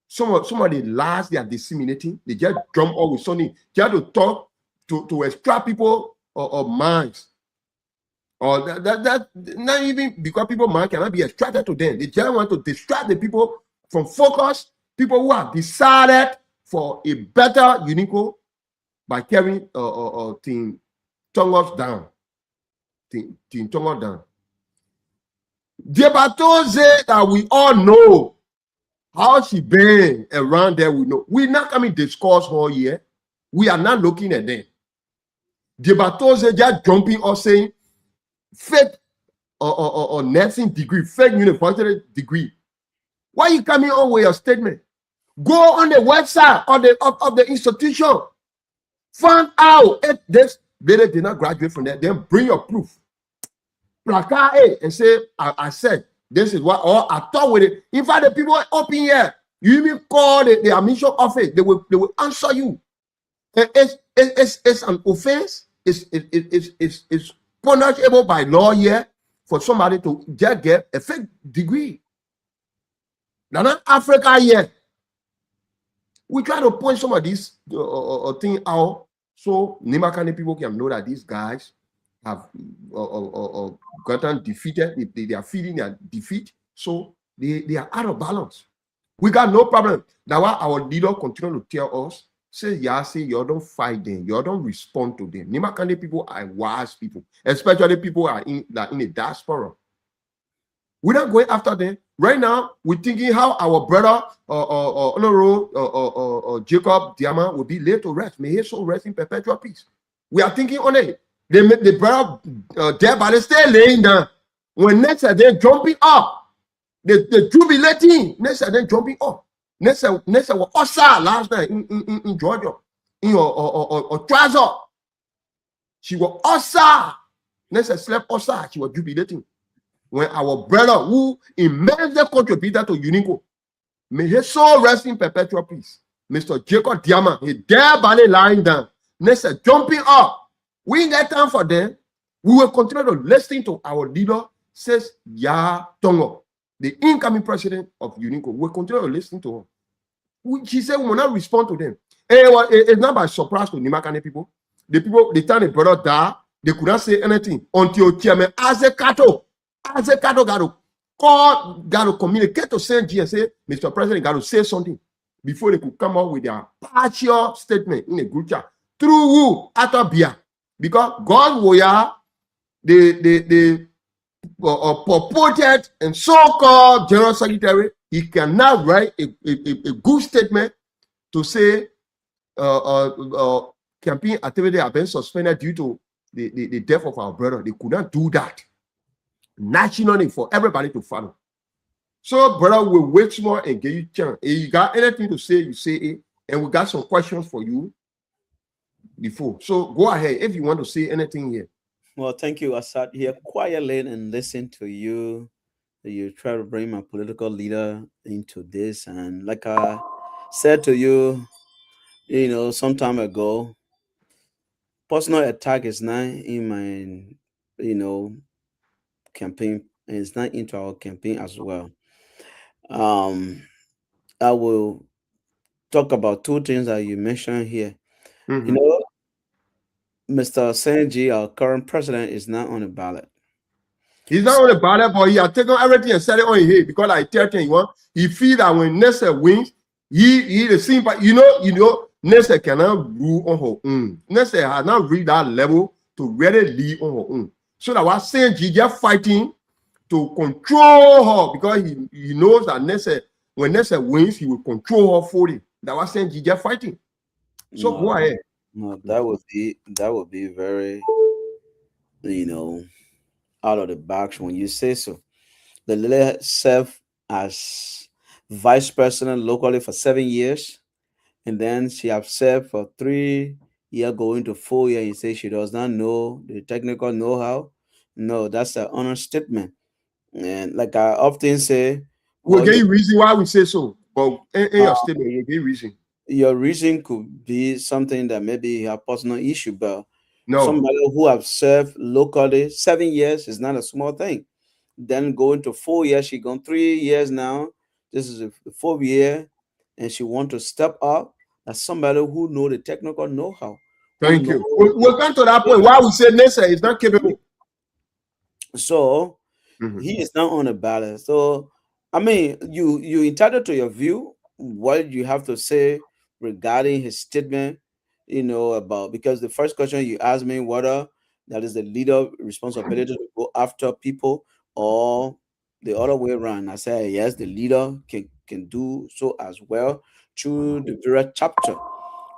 some of the lies they are disseminating, they just jump all with something. They have to talk to extract people or minds. Or that not even because people mind cannot be extracted to them. They just want to distract the people from focus, people who have decided for a better UNIICCO by carrying Team Tongor-Dahn. Team Tongor-Dahn. Debatoze that we all know how she been around there. We know. We're not coming discuss her here. We are not looking at them. Debatoze just jumping or saying fake or nursing degree, fake university degree. Why are you coming on with your statement? Go on the website of the institution. Find out if this lady did not graduate from there. Then bring your proof. Placard it and say, I said, this is what, or I thought with it. In fact, the people up in here, you even call the admission office, they will answer you. It's an offense. It's punishable by law here for somebody to just get a fake degree. Now, not Africa here. We try to point some of these things out so Nimakani people can know that these guys have gotten defeated. They are feeling their defeat, so they are out of balance. We got no problem. That's why our leader continue to tell us, say you don't fight them, you don't respond to them. Nimakani people are wise people, especially people who are in the diaspora. We're not going after them. Right now, we're thinking how our brother Jacob Diamond will be laid to rest. May his soul rest in perpetual peace. We are thinking on it. The brother dead body stay laying down. When next they're jumping up, the jubilating. Next they're jumping up. Next was Osa last night in Georgia. In or trouser. She was Osa. Next slept Osa. She was jubilating. When our brother who immensely contributed to UNICCO, may his soul rest in perpetual peace. Mr. Jacob Diamond, he there barely lying down. Next, jumping up. We ain't got time for them. We will continue to listen to our leader, says Tongo, the incoming president of UNICCO. We'll continue to listen to him. She said we will not respond to them. It's not by surprise to Nimakane people. The time the brother died, they could not say anything until Chairman Azekato got to communicate to Saint and say, Mr. President, got to say something before they could come up with their partial statement in a group chat. Through who? Atabia. Because God will the purported and so-called General Secretary, he cannot write a good statement to say campaign activity have been suspended due to the death of our brother. They could not do that nationally for everybody to follow. So, brother, we'll wait more and give you chance. If you got anything to say, you say it, and we got some questions for you before. So go ahead if you want to say anything here.
Well, thank you. I sat here quietly and listened to you. You try to bring my political leader into this, and like I said to you, some time ago, personal attack is not in my, campaign, and it's not into our campaign as well. I will talk about two things that you mentioned here.
Mm-hmm.
Mr. Senji, our current president, is not on the ballot.
He's not on the ballot, but he has taken everything and set it on his head because I tell you, he feel that when Nessa wins, he the same. But Nessa cannot rule on her own. Nessa has not reached that level to really lead on her own. So that was saying she just fighting to control her because he knows that when Nessa wins, he will control her fully. That was saying she just fighting. So go ahead.
No, that would be very, out of the box when you say so. The lady served as vice president locally for 7 years, and then she have served for 3 years, going to 4 years. You say she does not know the technical know-how. No, that's an understatement. And like I often say,
we'll give you reason why we say so. But in your statement, we'll give reason.
Your reason could be something that maybe you have personal issue, but
no,
somebody who have served locally 7 years is not a small thing. Then going to 4 years, she gone 3 years now. This is the 4th year, and she want to step up as somebody who know the technical know-how.
Thank you. We'll come to that point. Why we say Nessa is not capable.
So he is not on the ballot. So I mean, you entitled to your view. What you have to say regarding his statement, about, because the first question you asked me whether that is the leader responsibility to go after people or the other way around. I say yes, the leader can do so as well through the various chapter.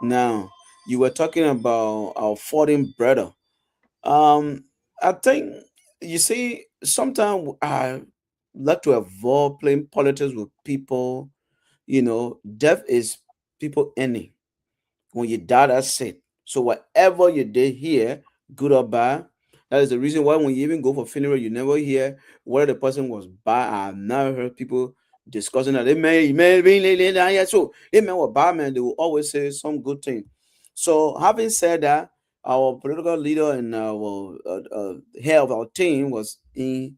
Now you were talking about our foreign brother. I think, you see, sometimes I like to avoid playing politics with people. Death is people ending. When you die, that's it. So whatever you did here, good or bad, that is the reason why when you even go for funeral, you never hear whether the person was bad. I've never heard people discussing that. So they may were bad, man. They will always say some good thing. So having said that, our political leader and our head of our team was in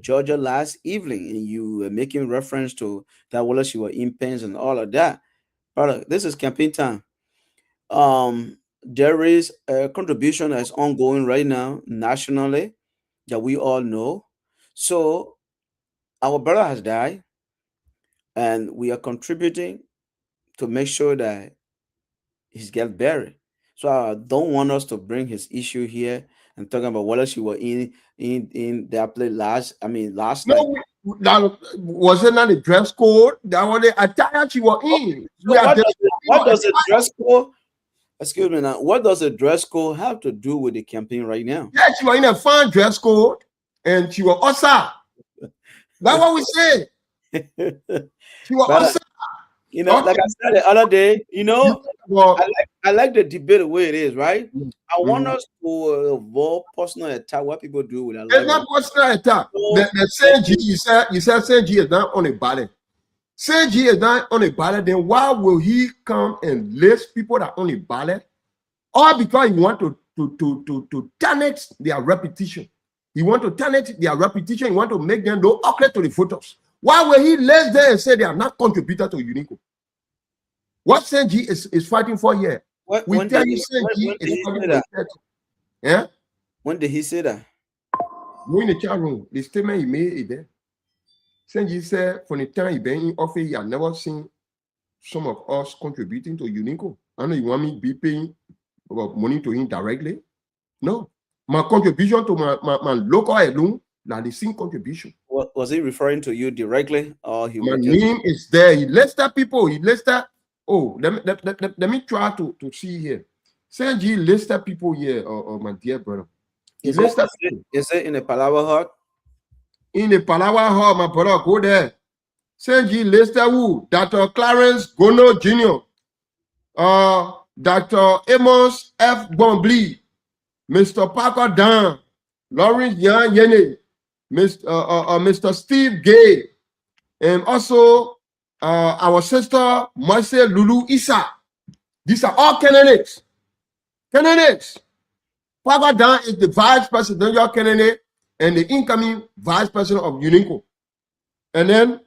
Georgia last evening, and you were making reference to that whether she was in pains and all of that. Brother, this is campaign time. There is a contribution that's ongoing right now nationally that we all know. So our brother has died, and we are contributing to make sure that he's get buried. So I don't want us to bring his issue here and talking about whether she was in that place last. I mean, last night.
No, that wasn't that the dress code. That was the attire she was in.
So what does the dress code? Excuse me now. What does the dress code have to do with the campaign right now?
Yeah, she was in a fine dress code, and she was Osa. That's what we say. She was Osa.
You know, like I said the other day, you know, I like the debate the way it is, right? I want us to avoid personal attack. What people do with
it's not personal attack. The same G you said same G is not on a ballot. Same G is not on a ballot. Then why will he come and list people that on a ballot? All because he want to tarnish their reputation. He want to tarnish their reputation. He want to make them look ugly to the voters. Why will he list them and say they are not contributor to UNICCO? What Senji is fighting for here? We tell you Senji is fighting for. Yeah?
When did he say that?
We're in the chat room. The statement he made is there. Senji said, from the time he been in office, he had never seen some of us contributing to UNICCO. I know you want me to be paying money to him directly. No. My contribution to my local alone, now the same contribution.
Was he referring to you directly, or he?
My name is there. He listed people. He listed. Oh, let me try to see here. Senji listed people here, my dear brother.
Is it in the Palawa Hut?
In the Palawa Hut, my brother, go there. Senji listed who? Dr. Clarence Gono Jr., Dr. Amos F. Gbunblee, Mr. Tongor-Dahn, Lawrence Yan Yene, Mr. Steve Gay, and also our sister Marcel Lulu Issa. These are all candidates. Tongor-Dahn is the vice presidential candidate and the incoming vice president of UNICCO. And then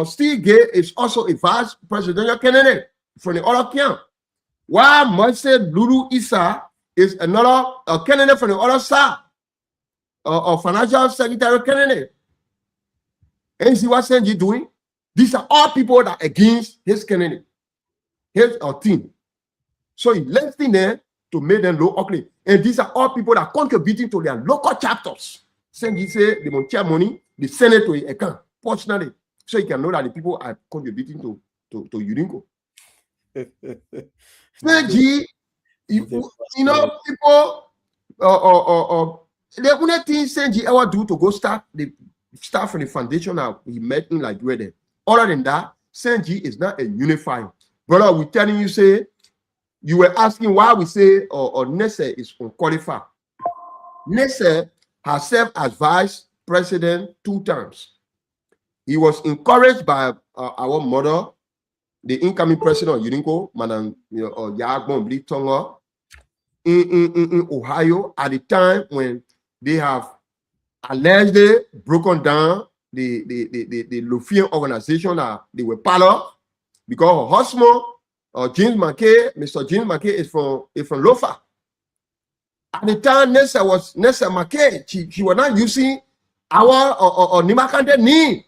Steve Gay is also a vice presidential candidate from the other camp. While Marcel Lulu Issa is another candidate from the other side, a financial secretary candidate. And you see what Senji doing? These are all people that are against his candidate, his team. So he left in there to make them look ugly. And these are all people that are contributing to their local chapters. Senji say they want share money, they send it to his account personally, so you can know that the people are contributing to UNICCO. Senji, you know, people, the only thing Senji ever do to go start from the foundation that he met in like where. Other than that, Senji is not a unifier. Brother, we're telling you, say, you were asking why we say Nesse is unqualified. Nesse has served as vice president 2 times. He was encouraged by our mother, the incoming president of UNICCO, Madam Gbunblee Tongor, in Ohio, at the time when they have allegedly broken down the Lufian organization that they were part of, because her husband, James McKay, Mr. James McKay is from Lofa. At the time, Nessa McKay, she was not using our Nimakante name.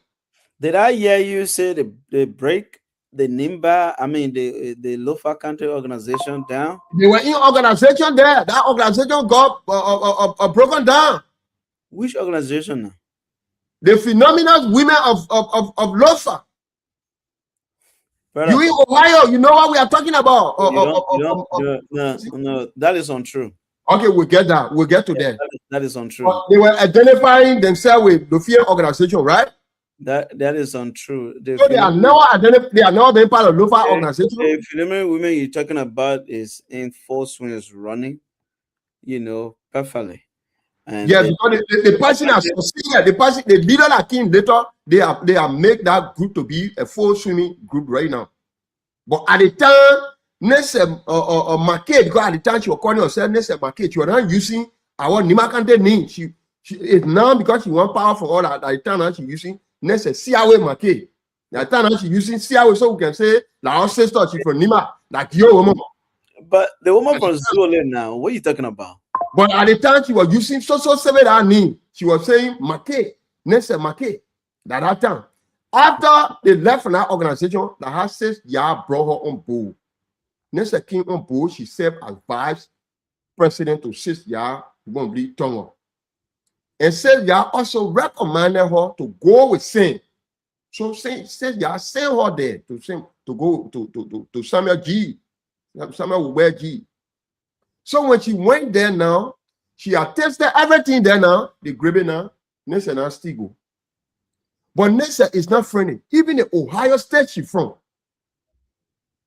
Did I hear you say they break the NIMBA, I mean the Lofa country organization down?
They were in organization there. That organization got broken down.
Which organization now?
The Phenomenal Women of Lofa. You in Ohio, you know what we are talking about.
No, that is untrue.
Okay, we'll get that. We'll get to that.
That is untrue.
They were identifying themselves with the fear organization, right?
That is untrue.
So they are not being part of local organization.
The Philippine women you're talking about is in full swing, is running, perfectly. And
yeah, because the person has succeeded. The leader that came later, they are make that group to be a full swimming group right now. But at the time, next market, because at the time she was calling herself next market, she was not using our Nimakante name. She is now, because she want power for all that. At the time now she using next Siawe market. At the time now she using Siawe, so we can say like our sister, she from Nima, like your woman.
But the woman from Zule now, what are you talking about?
But at the time she was using so that name. She was saying market, next market. That time. After they left from that organization, the has 6 years brought her on board. Next came on board, she served as vice president to 6 years Gbunblee Tongor. And 6 years also recommended her to go with Saint. So 6 years sent her there to go to Samuel G. Samuel wear G. So when she went there now, she had tested everything there now, the grabbing now, Nessa now still go. But Nessa is not friendly. Even the Ohio state she from.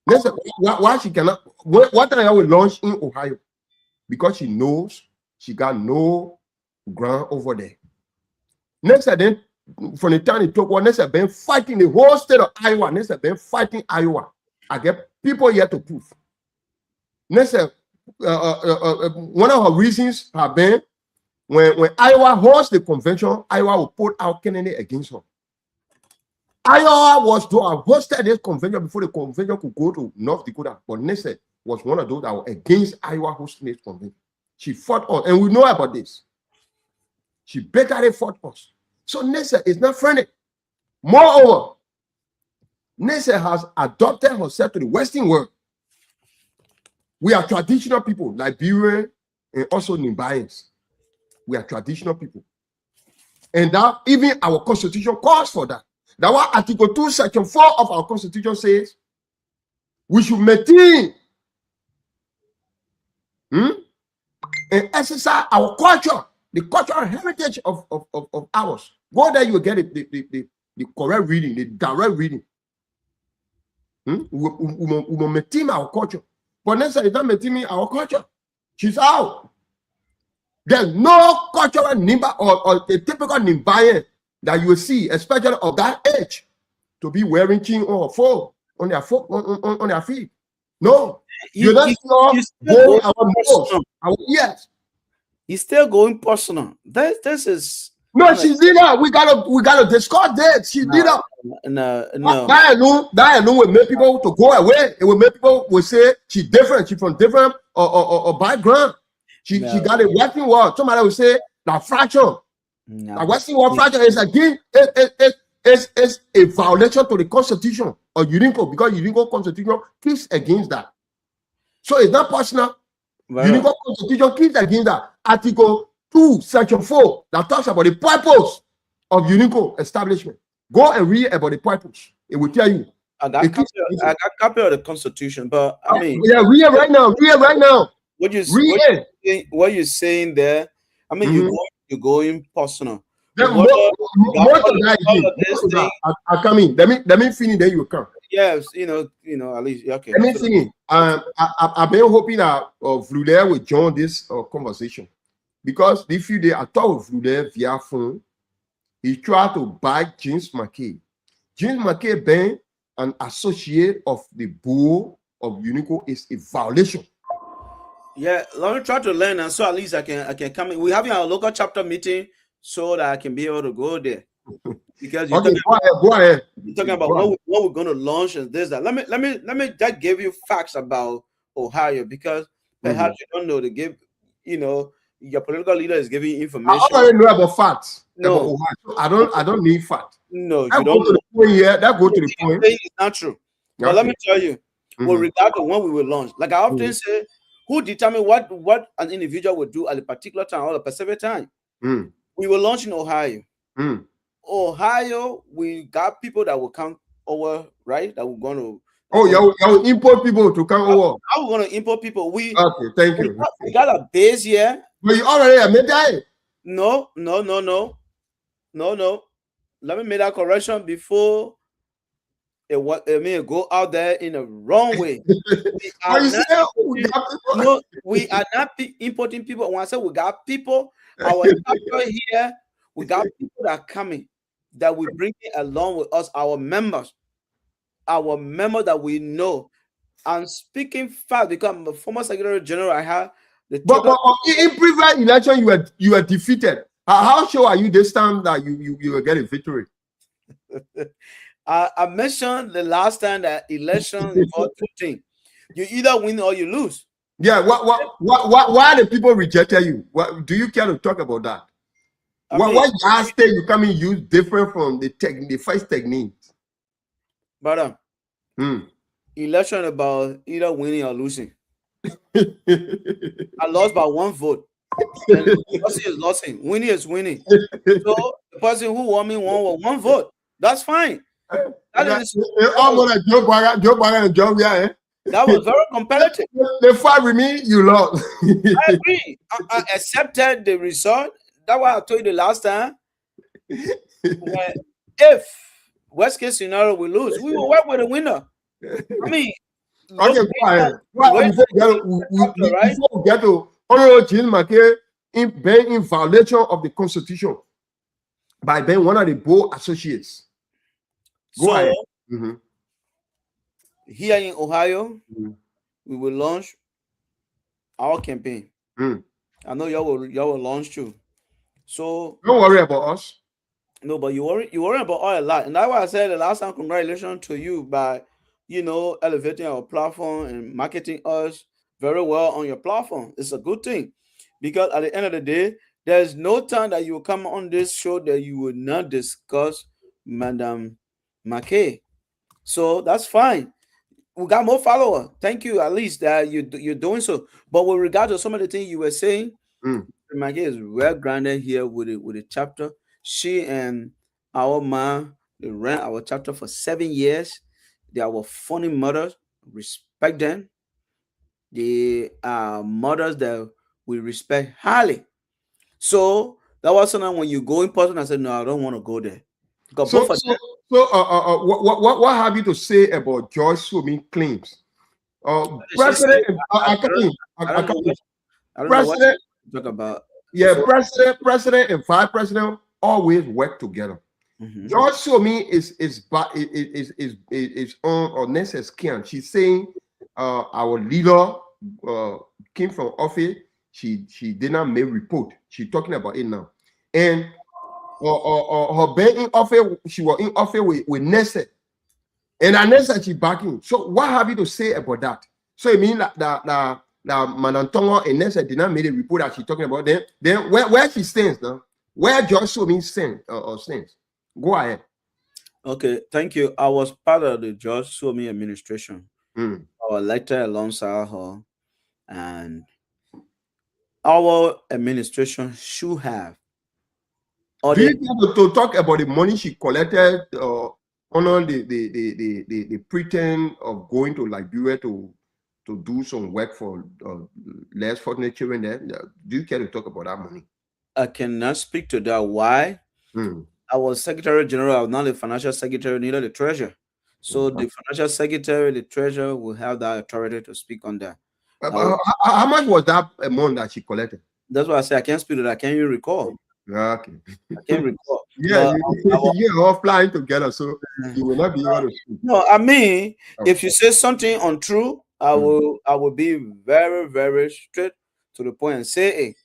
Nessa, why she cannot, what time I will launch in Ohio? Because she knows she got no ground over there. Nessa then, from the time it took one, Nessa been fighting the whole state of Iowa. Nessa been fighting Iowa. I get people here to prove. Nessa, one of her reasons have been when Iowa hosts the convention, Iowa will put out Kennedy against her. Iowa was to have hosted this convention before the convention could go to North Dakota, but Nessa was one of those that were against Iowa hosting this convention. She fought us, and we know about this. She bitterly fought us. So Nessa is not friendly. Moreover, Nessa has adopted herself to the Western world. We are traditional people, Liberian and also Nimbayans. We are traditional people. And that even our constitution calls for that. That's why Article 2, Section 4 of our constitution says we should maintain and exercise our culture, the cultural heritage of ours. Go there, you will get the correct reading, the direct reading. We will maintain our culture. But Nessa is not maintaining our culture. She's out. There's no cultural Nimba or the typical Nimbayan that you will see, especially of that age, to be wearing chin or four on their foot on their feet. No, you're not going our yes.
He's still going personal. This is
no. She did that. We gotta discuss that. She did that.
No.
That alone will make people to go away. It will make people will say she's different. She's from different or background. She got a Western world. Somebody will say that fraction. No. The Western world fraction is again it's a violation to the Constitution of UNIICCO because UNIICCO Constitution keeps against that. So it's not personal. UNIICCO Constitution keeps against that. Article 2, Section 4 that talks about the purpose of UNIICCO establishment. Go and read about the purpose. It will tell you.
I got copy of the Constitution, but I mean,
read it right now. Read it right now.
What you're saying there, I mean, you're going personal.
I come in. Let me finish. Then you come.
Yes, at least okay.
Let me finish. I've been hoping that Vluder will join this conversation because this few days I talked with Vluder via phone. He tried to buy James McKay. James McKay being an associate of the board of UNIICCO is a violation.
Yeah, let me try to learn, and so at least I can come in. We're having our local chapter meeting so that I can be able to go there. Because you're
go ahead.
You're talking about what we're going to launch and this that. Let me just give you facts about Ohio because perhaps you don't know. They give your political leader is giving you information.
I already know about facts.
No,
about Ohio. I don't need facts.
No,
that
you don't.
Go to the point here. That go to the point.
It's not true. Okay. But let me tell you, with regard to when we will launch, like I often say, who determine what an individual would do at a particular time or a specific time? We will launch in Ohio. Ohio, we got people that will come over, right? That we're going to.
Oh, you import people to come over.
How we're going to import people?
Okay, thank you.
We got a base here.
But you already admit that.
No. let me make that correction before it go out there in a wrong way. We are
But you
not
say we
importing,
got people.
no, we are not importing people. When I say we got people, our chapter here, we got people that are coming, that we bring along with us, our members that we know. I'm speaking fast because I'm a former Secretary General. I have the
But
total.
in previous election, you were defeated. How sure are you this time that you will get a victory?
I mentioned the last time that election involved two things. You either win or you lose.
Yeah. Why the people rejected you? What do you care to talk about that? What last day you come in use different from the first technique?
Brother, election about either winning or losing. I lost by 1 vote. And losing is losing. Winning is winning. So the person who won me won with 1 vote. That's fine. That was very competitive.
They fight with me, you lost.
I agree. I accepted the result. That's why I told you the last time. If worst case scenario we lose, we will work with the winner. I mean,
okay, go ahead. Before we get to Honorable Jean Mackay being in violation of the Constitution by being one of the board associates. Go ahead.
Here in Ohio, we will launch our campaign. I know y'all will launch too. So
don't worry about us.
No, but you worry about all a lot. And that's why I said the last time, congratulations to you by elevating our platform and marketing us very well on your platform. It's a good thing. Because at the end of the day, there's no time that you will come on this show that you will not discuss Madam Mackay. So that's fine. We got more followers. Thank you, at least that you're doing so. But with regard to some of the things you were saying, Mackay is well grounded here with the chapter. She and our mom, they ran our chapter for 7 years. They are our funny mothers. Respect them. They are mothers that we respect highly. So that was something when you go in person, I said, no, I don't want to go there.
What have you to say about Joyce swimming claims? President, President and Vice President always work together. George Somi is on or Nessa's camp. She's saying our leader came from office. She did not make report. She's talking about it now. And her being in office, she was in office with Nessa. And Nessa she backing. So what have you to say about that? So it means that Madam Tongo and Nessa did not make a report that she's talking about. Then where she stands now? Where George Somi stands? Go ahead.
Okay, thank you. I was part of the George Somi administration. I was elected alongside her, and our administration should have.
Do you need to talk about the money she collected on the pretense of going to Liberia to do some work for less fortunate children there? Do you care to talk about that money?
I cannot speak to that. Why? I was Secretary General. I was not the Financial Secretary, neither the Treasurer. So the Financial Secretary, the Treasurer will have that authority to speak on that.
How much was that amount that she collected?
That's why I say I can't speak to that. I can't even recall.
Okay.
I can't recall.
Yeah, you're all flying together, so you will not be able to speak.
No, I mean, if you say something untrue, I will be very, very straight to the point and say, hey.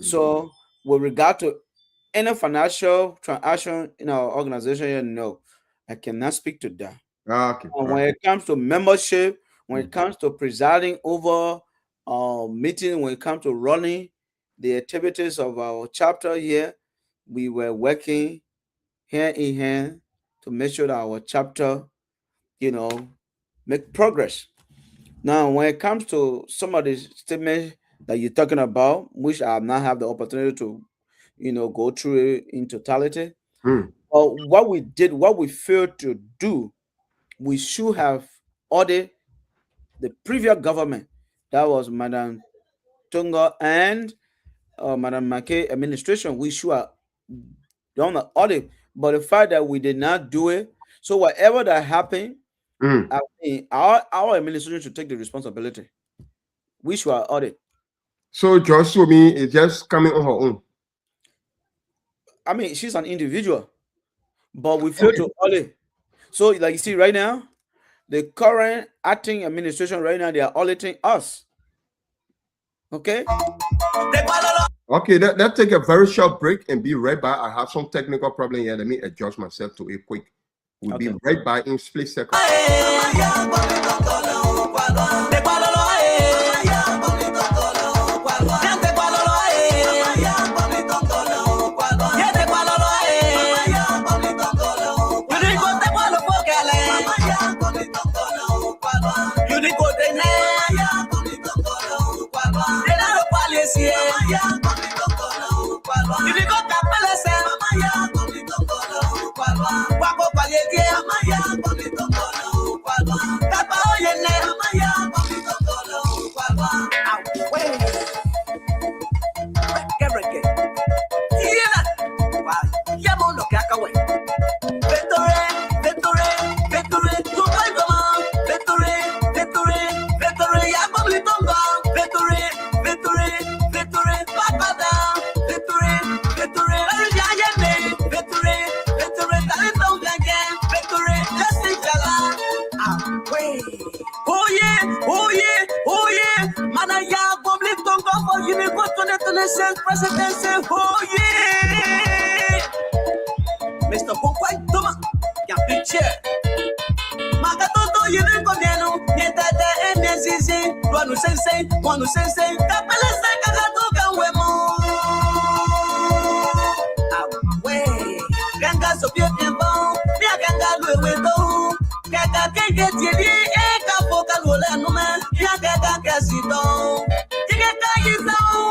So with regard to any financial transaction in our organization, no, I cannot speak to that.
Okay.
When it comes to membership, when it comes to presiding over meetings, when it comes to running the activities of our chapter here, we were working hand in hand to make sure that our chapter, make progress. Now, when it comes to some of the statements that you're talking about, which I have not had the opportunity to, go through it in totality, what we failed to do, we should have ordered the previous government, that was Madam Tongo and Madam Mackay administration. We should have done an audit, But the fact that we did not do it, so whatever that happened, I mean, our administration should take the responsibility. We should audit.
So just to me, it's just coming on her own.
I mean, she's an individual, but we fail to audit. So, like you see right now, the current acting administration right now, they are auditing us. Okay.
Okay, let's take a very short break and be right back. I have some technical problem here. Let me adjust myself to it quick. We'll be right back in split second.
Presidency, oh yeah. Mr. Kukwai Tuma, Captain Chair. Magatoto, UNICCO, Nieta, MSC, Wanu Sensei, Capella Sakatoka, Wemo. Away, Ganga Sopian Bone, Yaganga Luedo, Kaka can get you, Eka Pokalola, Numa, Yaga Casito, Tika is home.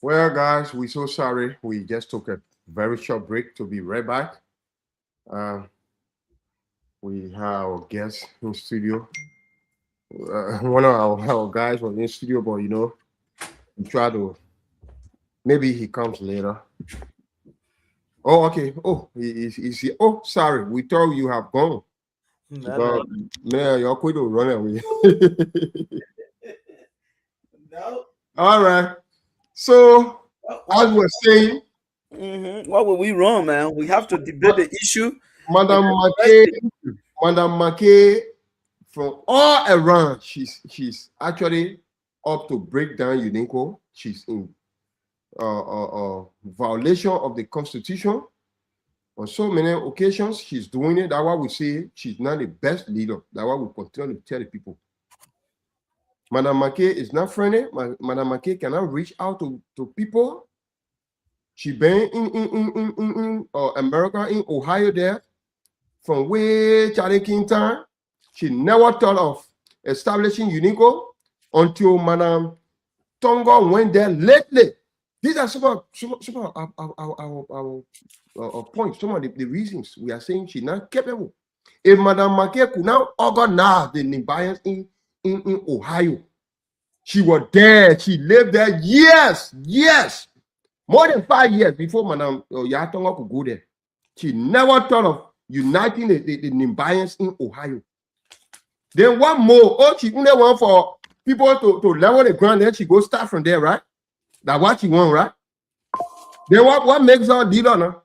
Well, guys, we're so sorry. We just took a very short break to be right back. We have our guest in studio. One of our guys was in studio, but we try to. Maybe he comes later. Oh, okay. Oh, he's here. Oh, sorry. We thought you have gone. But man, you're going to run away.
No.
All right. So, as we're saying,
what will we run, man? We have to debate the issue.
Madam McKay from all around, she's actually up to break down UNICCO. She's in violation of the Constitution on so many occasions. She's doing it. That's why we say she's not the best leader. That's why we continue to tell the people. Madam McKay is not friendly. Madam McKay cannot reach out to people. She been in America, in Ohio there, from way Charlie King time. She never thought of establishing UNICCO until Madam Tongo went there lately. These are some of our points, some of the reasons we are saying she's not capable. If Madam McKay could now organize the Nibayans in Ohio, she was there. She lived there years, more than 5 years before Madam Yatongo could go there. She never thought of uniting the Nibayans in Ohio. Then one more, she only want for people to level the ground, then she go start from there, right? That's what she want, right? Then what makes her leader now?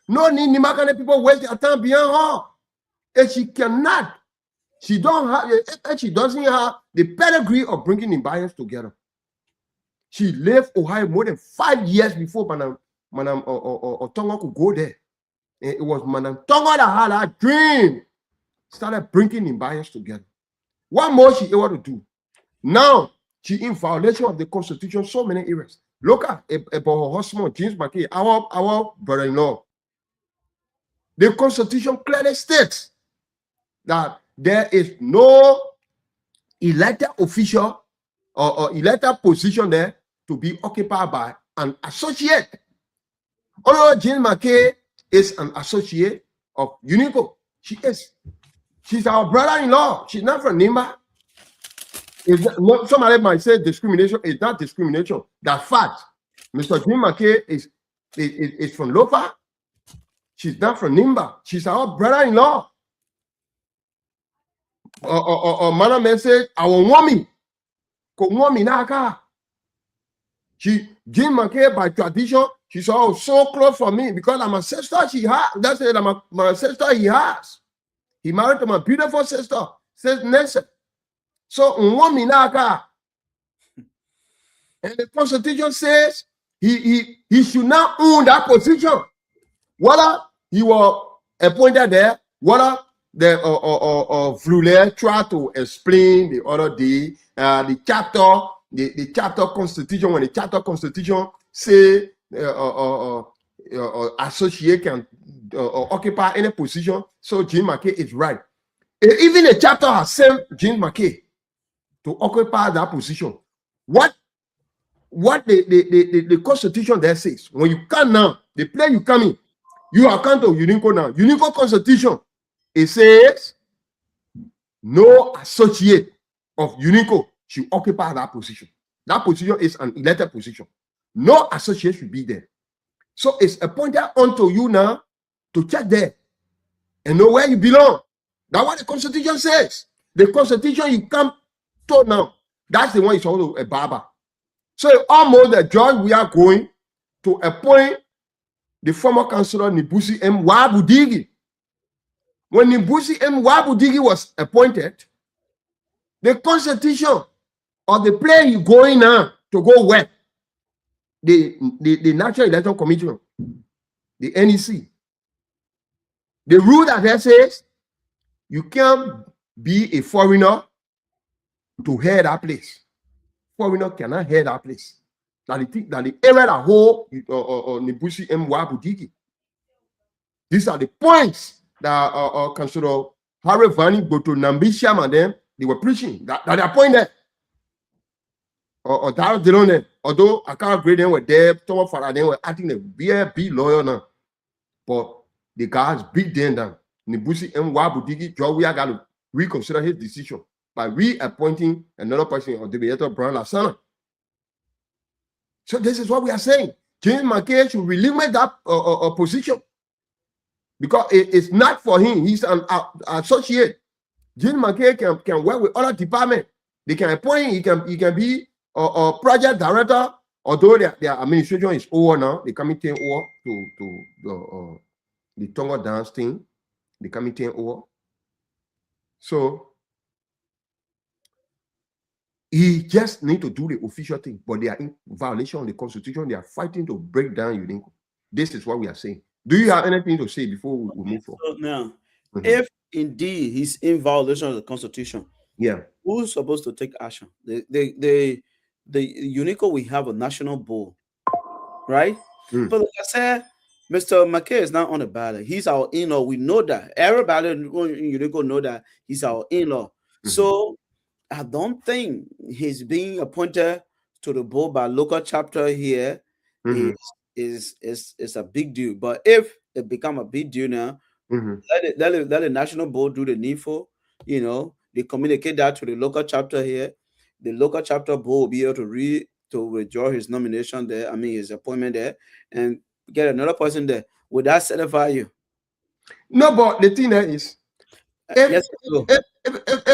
No need Nimakane people waste their time beyond her. And she cannot. She doesn't have the pedigree of bringing Nibayans together. She left Ohio more than 5 years before Madam Tongo could go there. And it was Madam Tongo that had her dream. Started bringing Nibayans together. What more she able to do? Now, she in violation of the Constitution, so many areas. Look at about her husband, James McKay, our brother-in-law. The Constitution clearly states that there is no elected official or elected position there to be occupied by an associate. Although James McKay is an associate of UNICCO, she is. She's our brother-in-law. She's not from Nimba. Somebody might say discrimination is not discrimination. That's fact. Mr. Jim McKay is from Lofa. She's not from Nimba. She's our brother-in-law. Madam may say, I want me. Jim McKay, by tradition, she's all so close for me because I'm a sister she has. That's it. My sister he has. He married to my beautiful sister, says Nelson. So, and the Constitution says he should not own that position. Whether he was appointed there, whether the Vluler tried to explain the other day, the chapter constitution, when the chapter constitution say associate can occupy any position. So Jim McKay is right. Even the chapter has sent Jim McKay to occupy that position. What the Constitution there says, when you come now, the place you come in, you are come to UNICCO now. UNICCO Constitution, it says no associate of UNICCO should occupy that position. That position is an elected position. No associate should be there. So it's appointed unto you now to check there and know where you belong. That's what the Constitution says. The Constitution you come to now, that's the one is also a barber. So almost the judge we are going to appoint the former councillor Nibusi M. Wabudigi. When Nibusi M. Wabudigi was appointed, the Constitution of the place you going now to go where? The National Electoral Commission, the NEC. The rule that there says you can't be a foreigner to head that place. Foreigner cannot head that place. That the area that hold Nibusi M. Wabudigi. These are the points that Councillor Harry Vani Boto Nambisham and them they were preaching. That they appointed. Or that they don't know. Although I can't agree them with them, Thomas Farah them were acting a very lawyer now. But the guys beat them down. Nibusi M. Wabudigi, Joe, we are going to reconsider his decision by reappointing another person or debater, Brown Lasana. So this is what we are saying. James McKay should eliminate that position because it's not for him. He's an associate. James McKay can work with other departments. They can appoint him. He can be a project director. Although their administration is over now, the committee over to the Tongor-Dahn thing, the committee over. So He just need to do the official thing, but they are in violation of the constitution. They are fighting to break down UNIICCO. This is what we are saying. Do you have anything to say before we move forward?
So now, if indeed he's in violation of the constitution, who's supposed to take action? The UNIICCO, we have a national board, right? But like I said, Mr. McKay is not on the ballot. He's our in-law. We know that. Everybody in UNIICCO know that he's our in-law. So I don't think he's being appointed to the board by local chapter here is a big deal. But if it become a big deal now, let the national board do the needful. You know, they communicate that to the local chapter here. The local chapter board will be able to withdraw his nomination there. I mean his appointment there, and get another person there. Would that satisfy you?
No, but the thing there is, if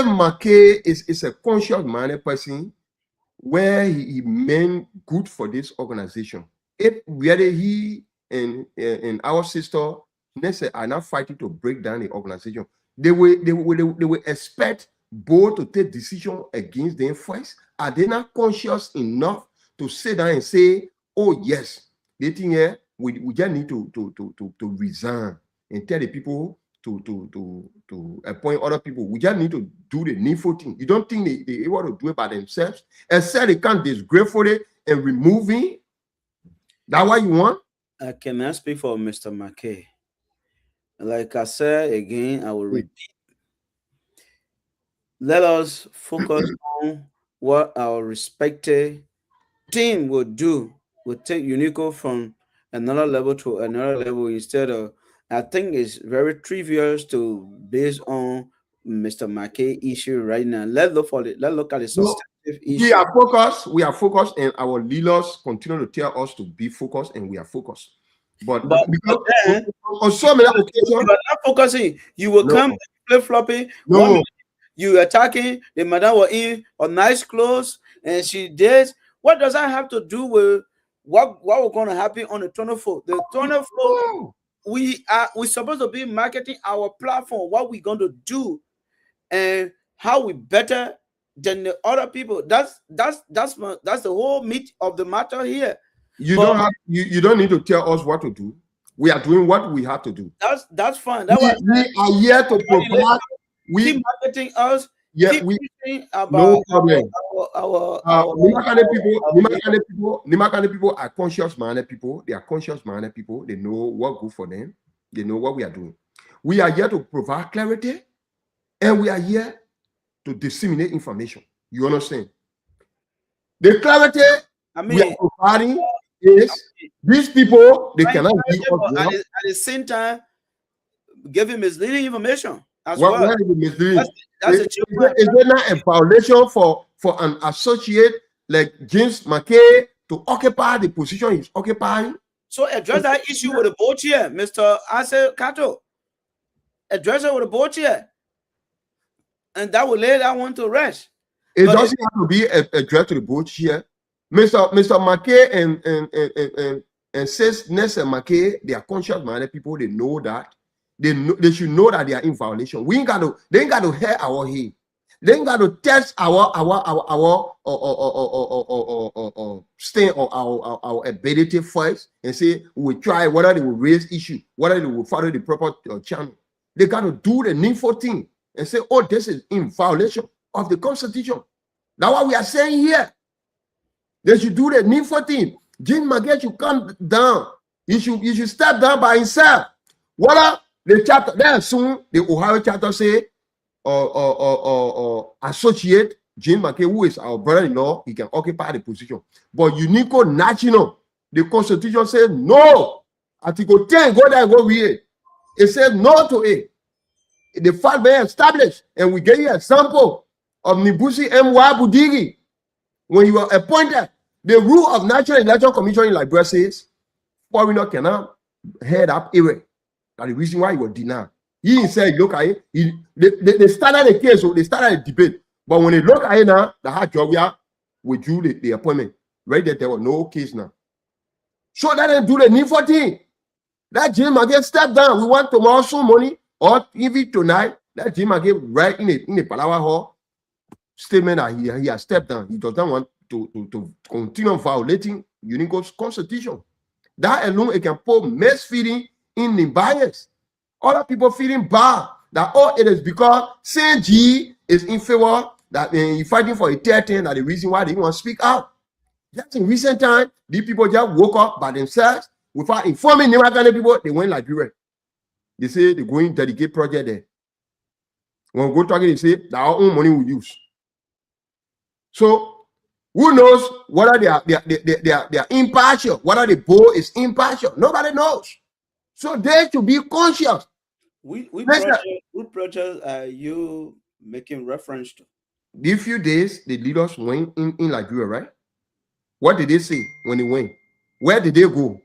McKay is a conscious-minded person, where he meant good for this organization, if really he and our sister are not fighting to break down the organization, they will expect both to take decision against them first. Are they not conscious enough to sit down and say, oh yes, the thing here, we just need to resign and tell the people to appoint other people. We just need to do the needful thing. You don't think they able to do it by themselves? And say they can't disgracefully and remove him? That's what you want?
I cannot speak for Mr. McKay. Like I said again, I will repeat. Let us focus on what our respected team will do. Will take UNIICCO from another level to another level instead of. I think it's very trivial to base on Mr. McKay issue right now. Let's look at the substantive issue.
We are focused, and our leaders continue to tell us to be focused, and we are focused. But because then, on so many occasions, you are
not focusing. You will come flip-flopping.
No.
You attacking the madam was in on nice clothes, and she did. What does that have to do with what was going to happen on the 24th? The 24th, we're supposed to be marketing our platform, what we're going to do, and how we better than the other people. That's the whole meat of the matter here.
You don't need to tell us what to do. We are doing what we have to do.
That's fine.
We are here to provide.
Keep marketing us.
Yeah,
keep about
no problem.
Our
people are conscious-minded people. They are conscious-minded people. They know what good for them. They know what we are doing. We are here to provide clarity, and we are here to disseminate information. You understand? The clarity we are providing is these people, they cannot give us
at the same time give him misleading information as
well.
That's
is there not a violation for an associate like James McKay to occupy the position he's occupying?
So address that issue with the board chair, Mr. Ase Kato. Address it with the board chair, and that will lay that one to rest.
It doesn't have to be addressed to the board chair. Mr. McKay and says Nessa McKay, they are conscious-minded people. They know that. They should know that they are in violation. They ain't got to hear our head. They ain't got to test our stay or our ability first and say we try whether they will raise issue, whether they will follow the proper channel. They got to do the needful thing and say, oh, this is in violation of the Constitution. That's what we are saying here. They should do the needful thing. Jim McGee should come down. He should step down by himself. Whether the chapter, then soon the Ohio chapter say, associate Jim McKay, who is our brother-in-law, he can occupy the position. But UNIICCO national, the Constitution says no. Article 10, go there and go read it. It says no to it. The fact being established, and we gave you a sample of Nibusi M.Y. Budigi. When you are appointed, the rule of National Election Commission in Liberia says, foreigner cannot head up area. That's the reason why he was denied. He said, look at it. They started the case, so they started a debate. But when they look at it now, the hard job we withdrew the appointment. Right there was no case now. So that they do the needful thing. That Jim again step down. We want tomorrow soon money, or even tonight. That Jim again right in the Palawa hall. statement that he has stepped down. He does not want to continue violating UNICCO's constitution. That alone, it can put mass feeding in the bias. Other people feeling bad that, oh, it is because Saint G is in favor, that he's fighting for a third thing, that the reason why they want to speak out. Just in recent time, these people just woke up by themselves without informing the Ghana people. They went Liberia. They say they're going to dedicate project there. When we go talking, they say that our own money we use. So who knows whether they are impartial, whether the board is impartial? Nobody knows. So they should be conscious.
What project are you making reference to?
These few days, the leaders went in Liberia, right? What did they say when they went? Where did they go?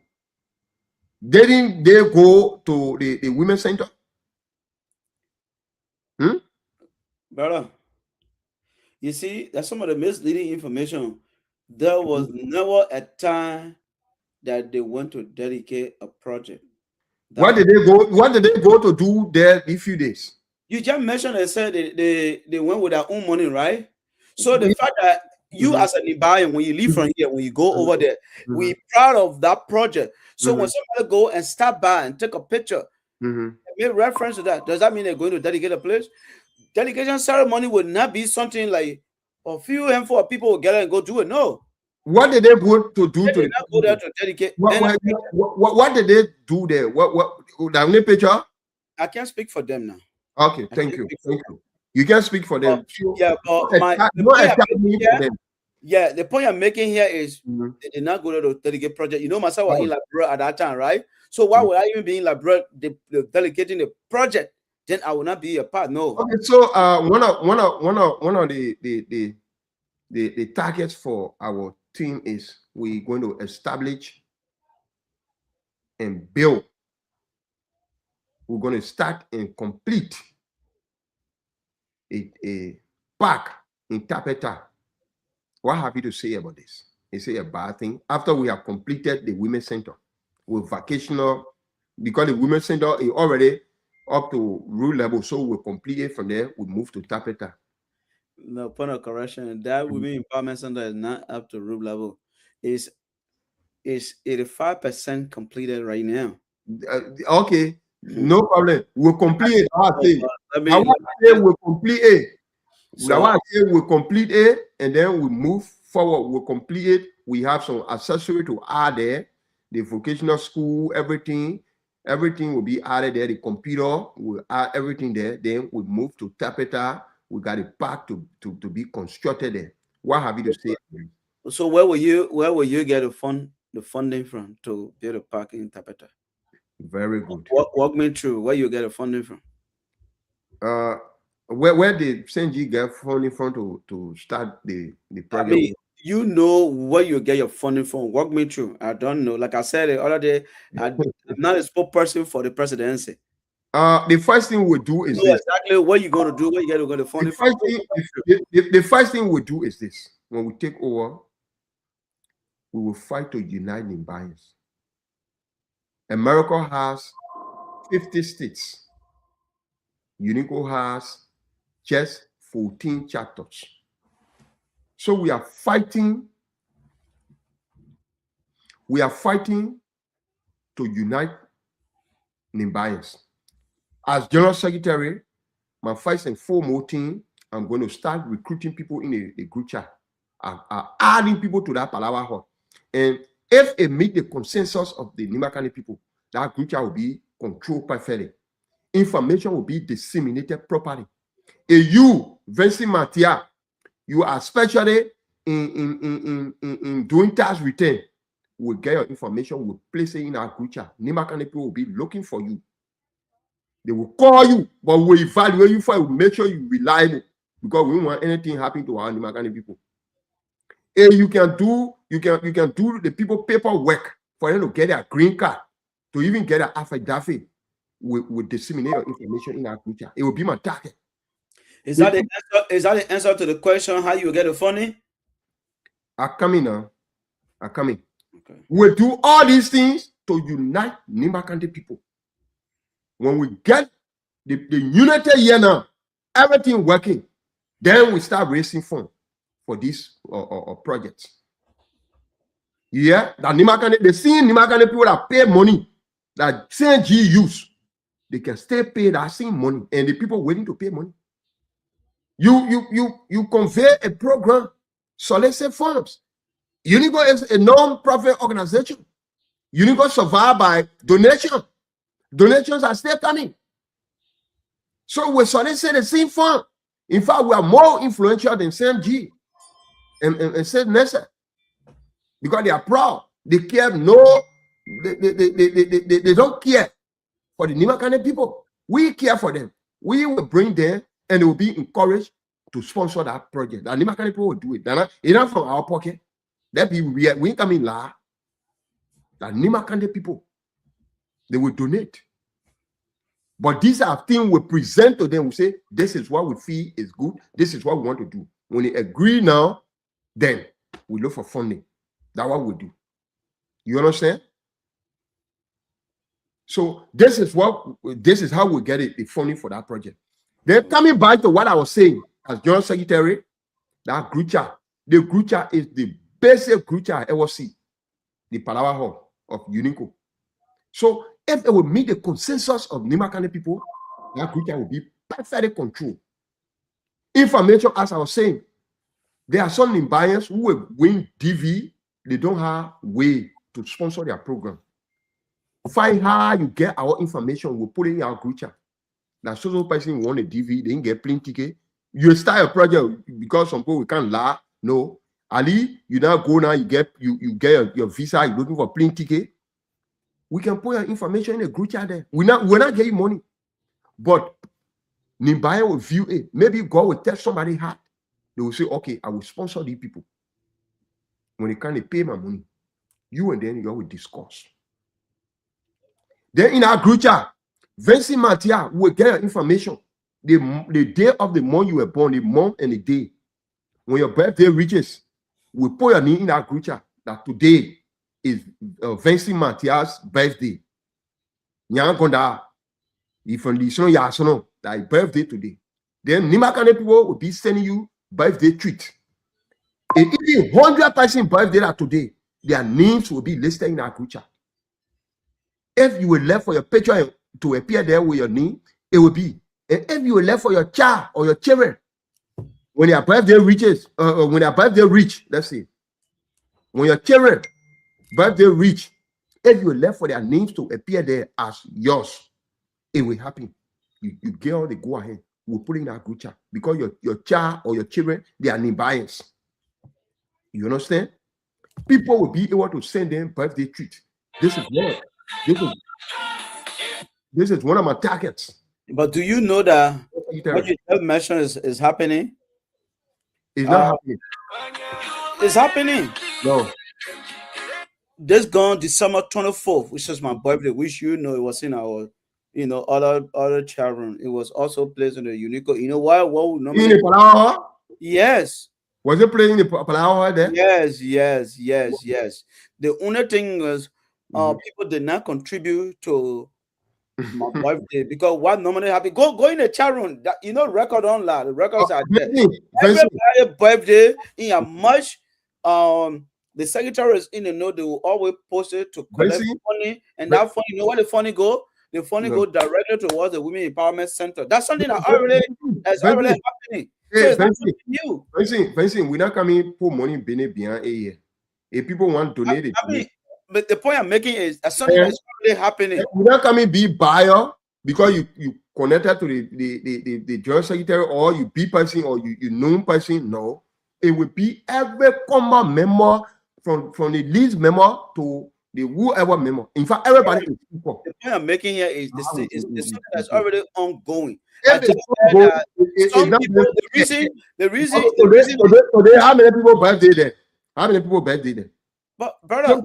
Didn't they go to the women's center?
Brother, you see, that's some of the misleading information. There was never a time that they went to dedicate a project.
What did they go? What did they go to do there in a few days?
You just mentioned they said they went with their own money, right? So the fact that you as a Nibayan, when you leave from here, when you go over there, we're proud of that project. So when somebody go and stop by and take a picture, make reference to that, does that mean they're going to dedicate a place? Dedication ceremony would not be something like a few handful of people will get and go do it. No.
What did they go to do?
They did not go there to dedicate.
What did they do there? What the picture?
I can't speak for them now.
Okay, thank you. You can speak for them.
Yeah, but the point I'm making here is they did not go there to dedicate project. You know, myself was in Liberia at that time, right? So why would I even be in Liberia delegating the project? Then I will not be a part. No.
Okay, so one of the targets for our team is we're going to establish and build. We're going to start and complete a park in Tapeta. What have you to say about this? Is it a bad thing? After we have completed the women's center with vocational, because the women's center is already up to rule level, so we'll complete it from there. We move to Tapeta.
No, point of correction. That women empowerment center is not up to roof level. Is 85% completed right now.
Okay, no problem. We'll complete it. I say we'll complete it. I say we'll complete it, and then we move forward. We'll complete it. We have some accessory to add there. The vocational school, everything will be added there. The computer, we'll add everything there. Then we move to Tapeta. We got a park to be constructed there. What have you to say?
So where will you get the funding from to build a park in Tapeta?
Very good.
Walk me through where you get the funding from.
Where did Senji get funding from to start the project?
I mean, you know where you get your funding from. Walk me through. I don't know. Like I said the other day, I'm not a spokesperson for the presidency.
The first thing we do is this.
Exactly what you're going to do, where you get the funding from.
The first thing we do is this. When we take over, we will fight to unite in bias. America has 50 states. UNICCO has just 14 chapters. So we are fighting to unite Nimbayans. As General Secretary, my first and foremost thing, I'm going to start recruiting people in the group chat, adding people to that Palawa hall. And if it meets the consensus of the Nimakani people, that group chat will be controlled perfectly. Information will be disseminated properly. And you, Vincent Matia, you are especially in doing tax return, will get your information, will place it in our group chat. Nimakani people will be looking for you. They will call you, but we evaluate you for it. We make sure you're reliable because we don't want anything happen to our Nimakani people. And you can do the people paperwork for them to get their green card, to even get an affidavit. We disseminate your information in our group chat. It will be my target.
Is that the answer to the question how you get the funding?
I'm coming now. Okay.
We'll
do all these things to unite Nimakani people. When we get the unity here now, everything working, Then we start raising funds for these projects. Yeah, that Nimakane, the same Nimakane people that pay money, that CNG use, they can still pay that same money, and the people willing to pay money. You convey a program, solicit funds. UNICCO is a non-profit organization. UNICCO survive by donation. Donations are still coming. So we solicit the same fund. In fact, we are more influential than CMG and St. Nessa, because they are proud. They care they don't care for the Nimakane people. We care for them. We will bring them, and they will be encouraged to sponsor that project. The Nimakane people will do it. It's not from our pocket. That be we come in la. The Nimakane people, they will donate. But these are things we present to them. We say, this is what we feel is good. This is what we want to do. When they agree now, then we look for funding. That's what we do. You understand? So this is how we get it, the funding for that project. Then coming back to what I was saying as General Secretary, that group chat. The group chat is the basic group chat I ever see. The Palawa Hall of UNICCO. So if it will meet the consensus of Nimakane people, that group chat will be perfectly controlled. Information, as I was saying, there are some Nimbayans who will win DV, they don't have way to sponsor their program. Find how you get our information, we'll put it in our group chat. That social person won a DV, they didn't get plane ticket. You start a project because some people we can't lie. No. Ali, you now go now, you get your visa, you're looking for plane ticket. We can put your information in a group chat there. We're not getting money. But Nimbaya will view it. Maybe God will tell somebody heart. They will say, okay, I will sponsor these people. When they can't pay my money, you and then you will discuss. Then in our group chat, Vincent Matia will get your information. The day of the month you were born, the month and the day. When your birthday reaches, we put your name in our group chat that today is Vincent Matia's birthday. Nyangonda, if you listen, yasono, that birthday today. Then Nimakane people will be sending you birthday treat. And even 100% birthday that today, their names will be listed in our group chat. If you will left for your picture to appear there with your name, it will be. And if you will left for your child or your children, when their birthday reaches, when their birthday reach, let's say, when your children birthday reach, if you left for their names to appear there as yours, it will happen. You get all the go ahead. We'll put it in our group chat because your child or your children, they are Nimbayans. You understand? People will be able to send them birthday treat. This is one of my targets.
But do you know that what you just mentioned is happening?
It's not happening.
It's happening.
No.
This gone December 24th, which is my birthday, which it was in our other chat room. It was also placed in the UNICCO. You know why? What normally?
In the Palawa?
Yes.
Was it playing in the Palawa there?
Yes. The only thing was people did not contribute to my birthday because what normally happens, go in the chat room. That, record online. The records are there. Every birthday in a much the secretary is in the know, they will always post it to collect money, and that funny, where the funny go? The funny go directly towards the Women Empowerment Center. That's something that already happening.
Hey, Vincent, we're not coming put money behind a year. If people want to donate it,
but the point I'm making is that something that's already happening.
We're not coming be buyer because you connected to the joint secretary, or you be person, or you known person. No, it will be every common member from the least member to the whoever member. In fact, everybody is equal.
The point I'm making here is something that's already ongoing.
The
reason
today, how many people birthday there? How many people birthday there?
But brother,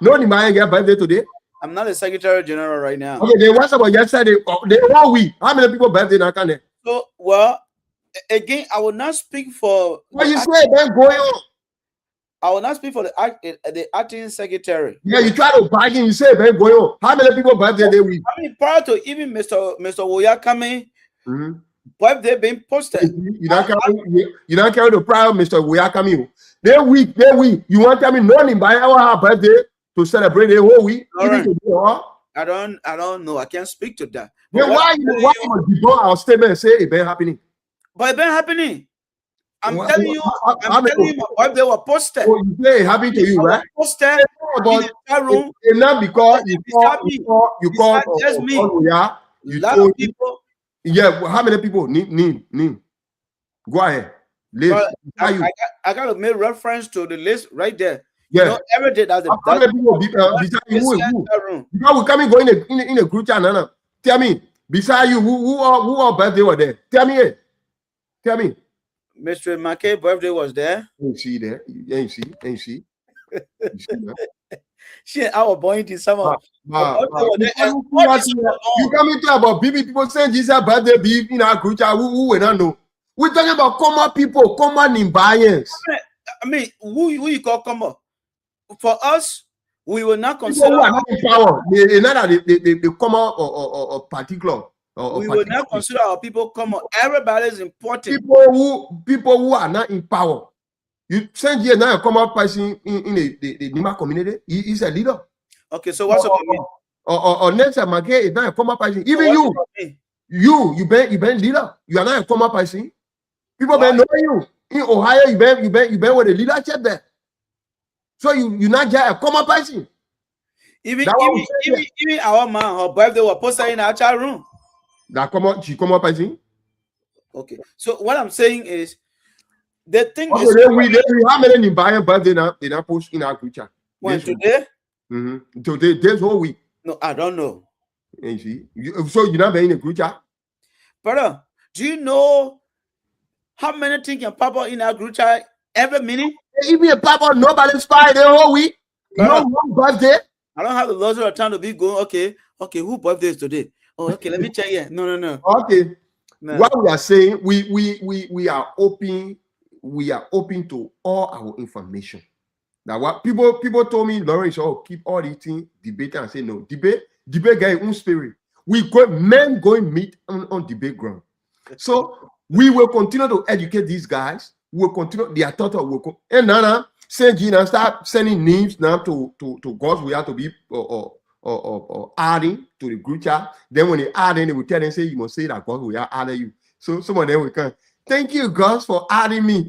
nobody get birthday today.
I'm not a secretary general right now.
Okay, then what's about yesterday? The whole week. How many people birthday now? Can they?
So well, again, I will not speak for.
What you say? Then going on.
I will not speak for the acting secretary.
Yeah, you try to bargain. You say, "Ben, going on." How many people birthday they week?
I mean, prior to even Mr. Woya coming, birthday being posted.
You don't carry the prime, Mr. We are coming. They week. You want to tell me nothing by our birthday to celebrate the whole week?
I don't know. I can't speak to that.
Then why you go our statement and say it been happening?
But it been happening. I'm telling you, my birthday was posted.
Oh, you say it happened to you, right?
Posted in the chat room.
It's not because you call
just me.
Yeah,
a lot of people.
Yeah, how many people? Name. Go ahead. List.
I got to make reference to the list right there.
Yeah.
You know, every day that's the
how many people beside you? Who? Because we coming going in a group chat. No. Tell me, beside you, who all birthday were there? Tell me.
Mr. McKay's birthday was there.
Ain't see there. Ain't see. You see
Shit, I was born in summer.
You coming to about people saying Jesus birthday be in our group chat. Who we don't know? We're talking about common people, common in buyers.
I mean, who you call common? For us, we will not consider
people who are not in power. They come out or particular.
We will not consider our people common. Everybody is important.
People who are not in power. You send here now a common person in the Nima community. He's a leader.
Okay, so what's up with me?
Or next time, is not a common person. Even you been leader. You are not a common person. People been know you in Ohio. You been with the leadership there. So you not just a common person.
Even our man, her birthday was posted in our chat room.
She come up person.
Okay, so what I'm saying is the thing
okay,
is
how many buying birthday now they not post in our group chat?
When today?
Today, this whole week.
No, I don't know.
You see, so you're not in a group chat,
brother. Do you know how many things can pop up in our group chat every minute?
Even a pop up, nobody's spy the whole week.
Brother,
no one birthday.
I don't have the luxury of time to be going. Okay, who birthday is today? Oh, okay, let me check here. No.
Okay. No. What we are saying, we are open. We are open to all our information. Now, what people told me, Lawrence, keep all these things debating and say no. Debate get your own spirit. Men going meet on debate ground. So we will continue to educate these guys. We will continue. Their thought will and now send Gina start sending names now to God. We have to be or adding to the group chat. Then when they add in, they will tell them, say, you must say that God will add you. So some of them will come. Thank you, God, for adding me.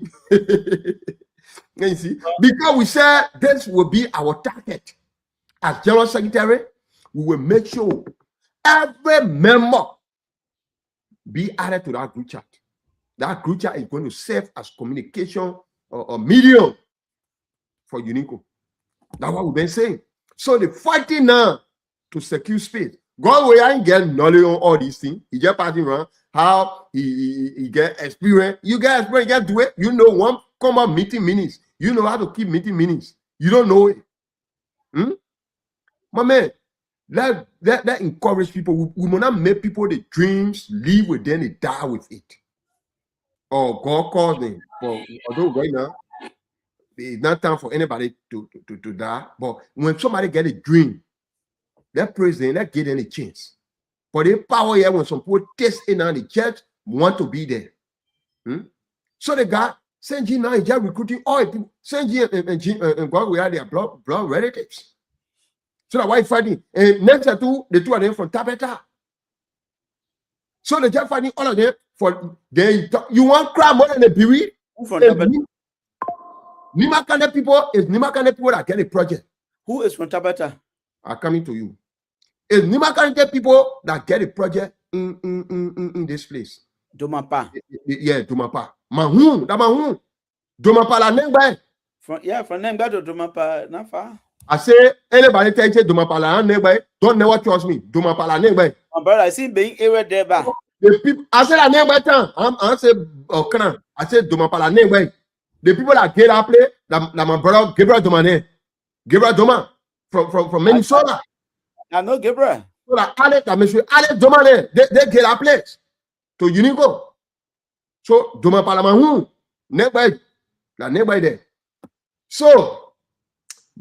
You see, because we said this will be our target. As General Secretary, we will make sure every member be added to that group chat. That group chat is going to serve as communication or medium for UNICCO. That's what we've been saying. So the fighting now to secure space. God will ain't get knowledge on all these things. He just passing around how he get experience. You get experience, you get do it. You know one come up meeting minutes. You know how to keep meeting minutes. You don't know it. My man, let encourage people. We will not make people the dreams live with them, they die with it. Or God calls them. But although right now, it's not time for anybody to die. But when somebody get a dream, let's praise them, let's give them a chance. But the power here, when some people taste in on the church, want to be there. So the guy, Saint Jean now is just recruiting all people. Saint Jean and God, we are their blood relatives. So that's why fighting. And next to the two of them from Tabeta. So they just fighting all of them for they. You want crime more than a beauty?
Who from Tabeta?
Nimakane people is Nimakane people that get a project.
Who is from Tabeta?
I'm coming to you. It's Nimakane people that get a project in this place.
Domapa.
Yeah, Domapa. Mahun, that Mahun. Domapa la Nengba.
From Nengba to Domapa, not far.
I say anybody tell you Domapa la Nengba, don't never trust me. Domapa la Nengba.
My brother, I see being area there, ba.
The people, I said la Nengba town. I say I said Domapa la Nengba. The people that get up play, that my brother Gabriel Domane, Gabriel Doma from Minnesota.
I know Gabriel.
So that Alex Domane, they get up place to UNICCO. So Doma Palamahu, nearby, la nearby there. So,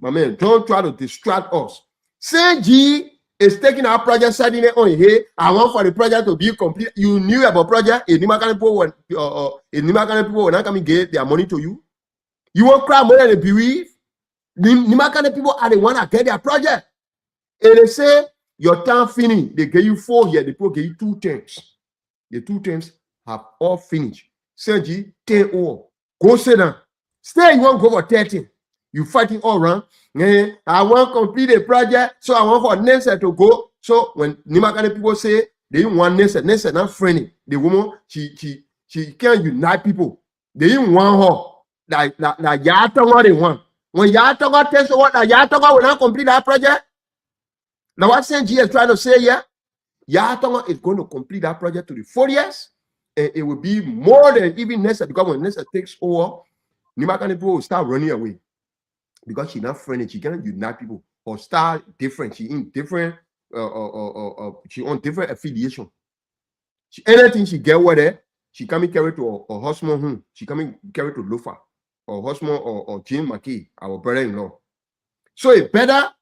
my man, don't try to distract us. Say G is taking our project, setting it on here. I want for the project to be complete. You knew about project. In Nimakana people when I come and get their money to you. You won't cry more than a bereave. Nimakana people are the one that get their project. And they say your time finished. They give you 4 years. They give you 2 terms. The 2 terms have all finished. Sergi, 10 or go sit down. Stay, you won't go for 13. You fighting all around. I want to complete a project, so I want for Nessa to go. So when Nimakana people say they didn't want Nessa not friendly. The woman, she can't unite people. They didn't want her. Like Yatonga they want. When Yatonga tells you what Yatonga will not complete that project. Now what Senji is trying to say here, Yatonga is going to complete that project to the 4 years. And it will be more than even Nessa, because when Nessa takes over, Nimakana people will start running away. Because she's not friendly, she cannot unite people or start different. She in different, she on different affiliation. Anything she get with her, she coming carry to her husband home. She coming carry to Lufa or husband or Jim McKay, our brother-in-law. So it better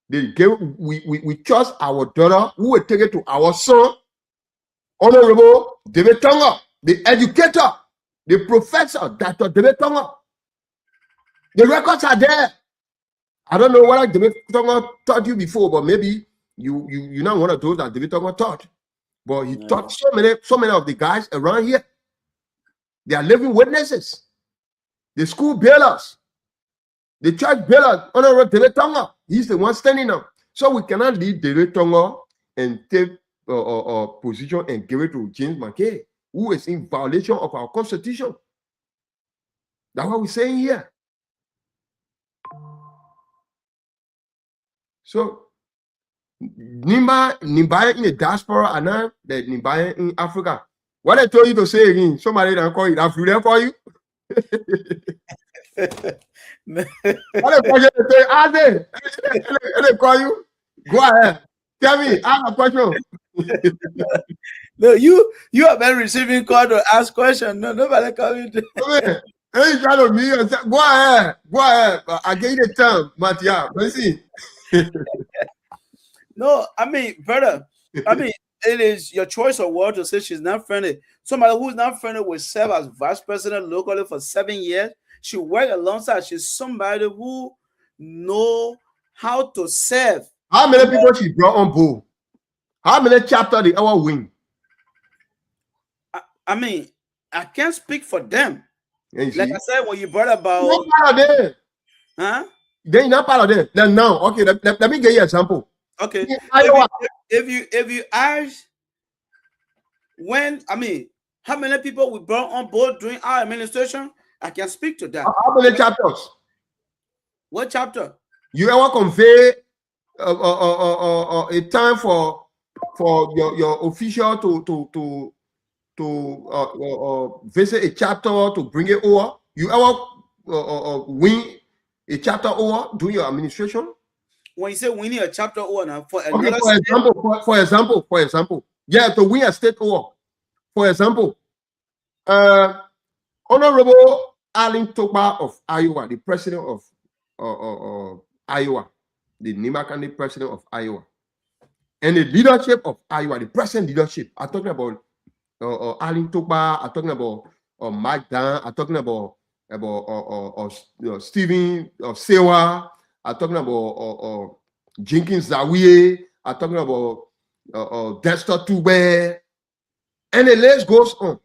we trust our daughter who will take it to our son, Honorable David Tonga, the educator, the professor, Dr. David Tonga. The records are there. I don't know what David Tonga taught you before, but maybe you're not one of those that David Tonga taught. But he taught so many of the guys around here. They are living witnesses. The school bailers, the church bailers, Honorable David Tonga. He's the one standing up. So we cannot leave David Tonga and take a position and give it to James McKay, who is in violation of our constitution. That's what we're saying here. So, Nimba in the diaspora and now the Nimba in Africa. What I told you to say again, somebody don't call it Africa for you. What I told you to say, they call you. Go ahead. Tell me, I have a question.
No, you have been receiving call to ask questions. No, nobody coming to.
Hey, try to me and say, go ahead. I gave you the time, but yeah, let's see.
No, I mean, brother, it is your choice of word to say she's not friendly. Somebody who's not friendly will serve as vice president locally for 7 years. She work alongside. She's somebody who know how to serve.
How many people she brought on board? How many chapters they ever win?
I mean, I can't speak for them.
Like
I said, when you brought about,
not part of them.
huh?
They're not part of them. Then now, okay, let me give you an example.
Okay.
In Iowa,
If you ask how many people we brought on board during our administration, I can speak to that.
How many chapters?
What chapter?
You ever convey a time for your official to visit a chapter to bring it over? You ever win a chapter over during your administration?
When you say winning a chapter over now for
another for example, yeah, to win a state over. For example, Honorable Allen Tokpa of Iowa, the president of Iowa, the Nimakande president of Iowa, and the leadership of Iowa, the present leadership. I'm talking about Allen Tokpa. I'm talking about Mike Dan. I'm talking about Stephen Sewa. I'm talking about Jenkins Zawiye. I'm talking about Dexter Tube. And the list goes on.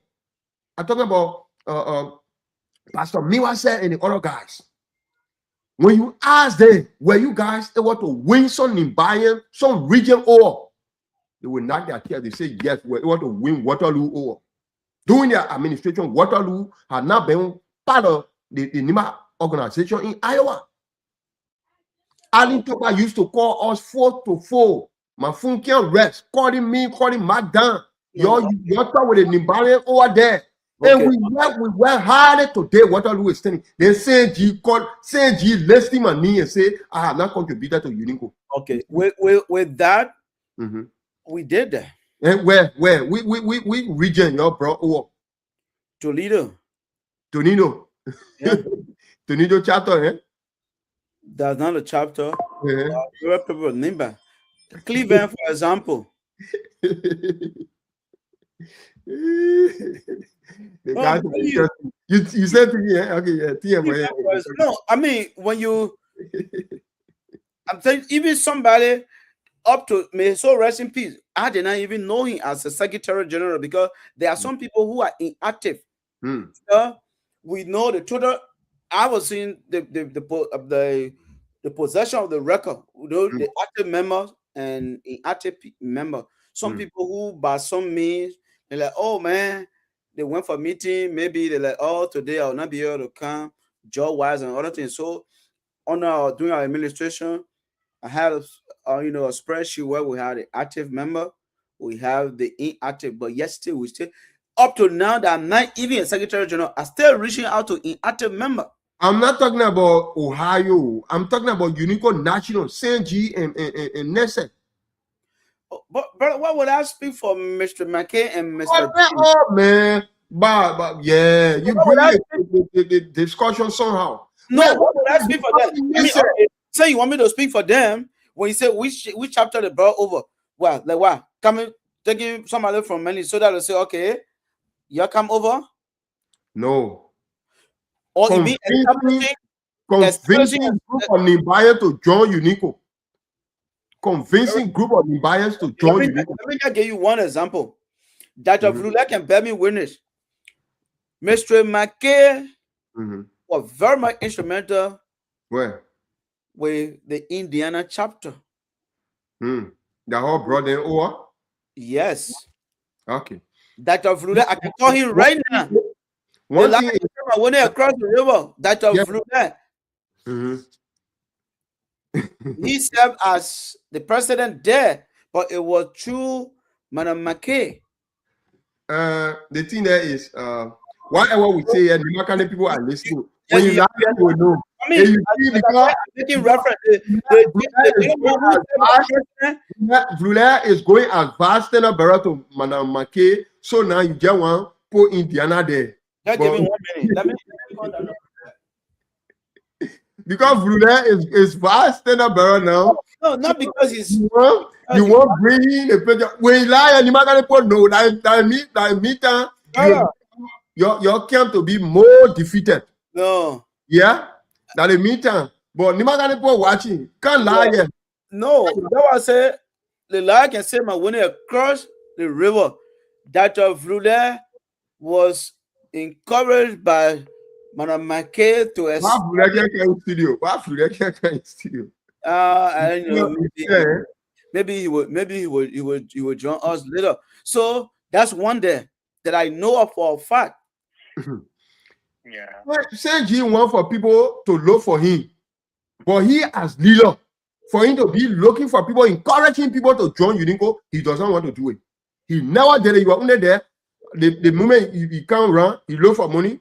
I'm talking about Pastor Miwase and the other guys. When you ask them, were you guys able to win some Nimbayan, some region or they will knock their head. They say, yes, we're able to win Waterloo or during their administration, Waterloo had not been part of the Nima organization in Iowa. Allen Tokpa used to call us 4 to 4. My phone can't rest. Calling me, calling Mark down. You're talking with the Nimbarian over there. Okay. And we work harder today. Waterloo is standing. Then Saint G list him and me and say, I have not contributed to UNICCO.
Okay. With that, we did that.
And where? We region your bro over.
Toledo.
Yeah. Toledo chapter, eh?
That's not a chapter.
Yeah.
People remember. Cleveland, for example.
The guy you said to me, okay, yeah, TM,
no, I mean when you, I'm telling even somebody up to, may so rest in peace. I did not even know him as a Secretary General because there are some people who are inactive. We know the total. I was seeing the possession of the record, the active members and inactive member. Some people who, by some means, they're like, oh man, they went for meeting. Maybe they're like, oh, today I'll not be able to come, job wise and other things. So, during our administration, I had a spreadsheet where we had the active member, we have the inactive, but yet still we still up to now that I'm not even a Secretary General, I'm still reaching out to inactive member.
I'm not talking about Ohio. I'm talking about UNICCO National, Saint G and NESE.
But what would I speak for Mr. McKay and Mr.
Oh man, but yeah, you bring the discussion somehow.
No, what would I speak for them? I mean, okay, say you want me to speak for them when you say which chapter they brought over. Well, like what? Taking somebody from Minnesota to say, okay, you come over?
No.
Or you mean
convincing group of Nimbayas to join UNICCO. Convincing group of Nimbayas to join UNICCO.
Let me just give you one example. That of Lula can bear me witness. Mr. McKay was very much instrumental.
Where?
With the Indiana chapter.
The whole brought them over?
Yes.
Okay.
That of Lula, I can call him right now. One thing when they across the river, that of Lula. He served as the president there, but it was through Madam McKay.
The thing there is, whatever we say, and the Makane people are listening. When you will know.
I mean, you see, because making reference,
Vlula is going as vast to Madam McKay, so now you get one put Indiana there.
Just give me 1 minute. Let me
because Vlula is vast now.
No, not because he's
you want bring the picture. When you lie and you might put no that meter your camp to be more defeated.
No.
Yeah. That the meantime, but Nimagani people watching can't lie here.
No, that was say the lie can say my when they across the river, that of Vlula was encouraged by Madam McKay to
studio.
I don't know. Maybe he would join us later. So that's one day that I know of for a fact.
Yeah. Say G want for people to look for him, but he as leader, for him to be looking for people, encouraging people to join UNICCO, he doesn't want to do it. He never did it. You are only there. The moment he come around, he look for money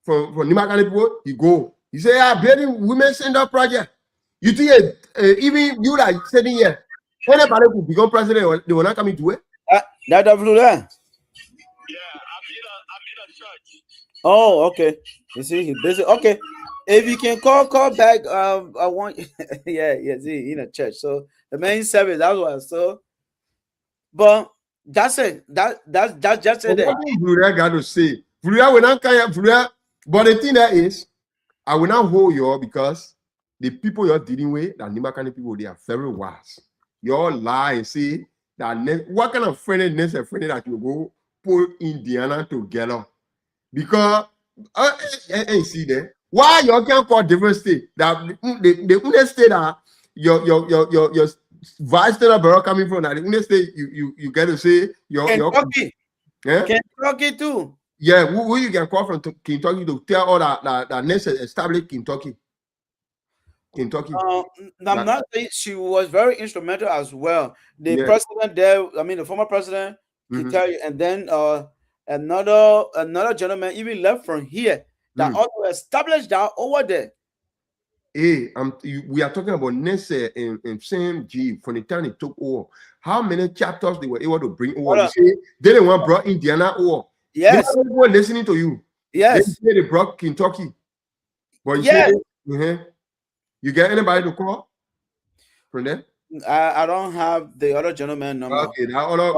from Nimakani people, he go. He say, building women center project. You think even you like sitting here, anybody could become president, they will not come into it.
That of Lula.
Yeah, I'm in a church.
Oh, okay. You see, he's busy. Okay, if you can call back. I want. yeah. See, in a church. So the main service. That's what I saw. But that's it. That's just it.
What Vlula got to say? Vlula will not carry Vlula. But the thing that is, I will not hold you because the people you're dealing with, the Nimakani people, they are very wise. You all lie and say that what kind of friendliness a friend that you go put Indiana together. Because see there, why you can't call different state that the only state that your vice state coming from that the only state you get to say
Kentucky. Kentucky too.
Yeah, who you can call from Kentucky to tell all that next established Kentucky.
I'm not saying she was very instrumental as well. The president there, I mean the former president, can tell you, and then another gentleman even left from here that also established that over there.
Hey, we are talking about Nesse and Sam G from the time he took over. How many chapters they were able to bring over? They didn't want brought Indiana over.
Yes,
they were listening to you.
Yes,
they brought Kentucky. But you say, you get anybody to call from there?
I don't have the other gentleman number.
Okay, the other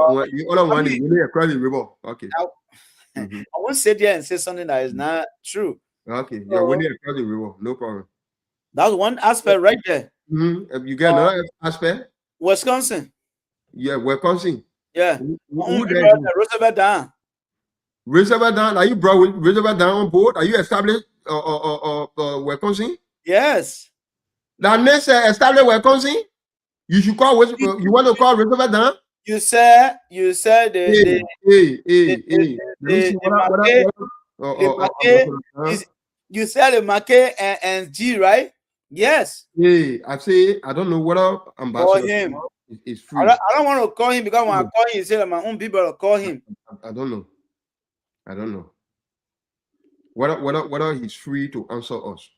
one is really across the river. Okay.
I won't sit there and say something that is not true.
Okay, you're winning across the river. No problem.
That's one aspect right there.
You get another aspect?
Wisconsin.
Yeah, Wisconsin.
Yeah.
Who there?
Gbunblee.
Gbunblee, are you brought Gbunblee on board? Are you established Wisconsin?
Yes.
That next established Wisconsin? You should call you want to call Gbunblee?
You said the you said the Mackay and G, right? Yes.
Hey, I say I don't know whether ambassador is free.
I don't want to call him because when I call him, he said that my own people will call him.
I don't know. I don't know whether he's free to answer us.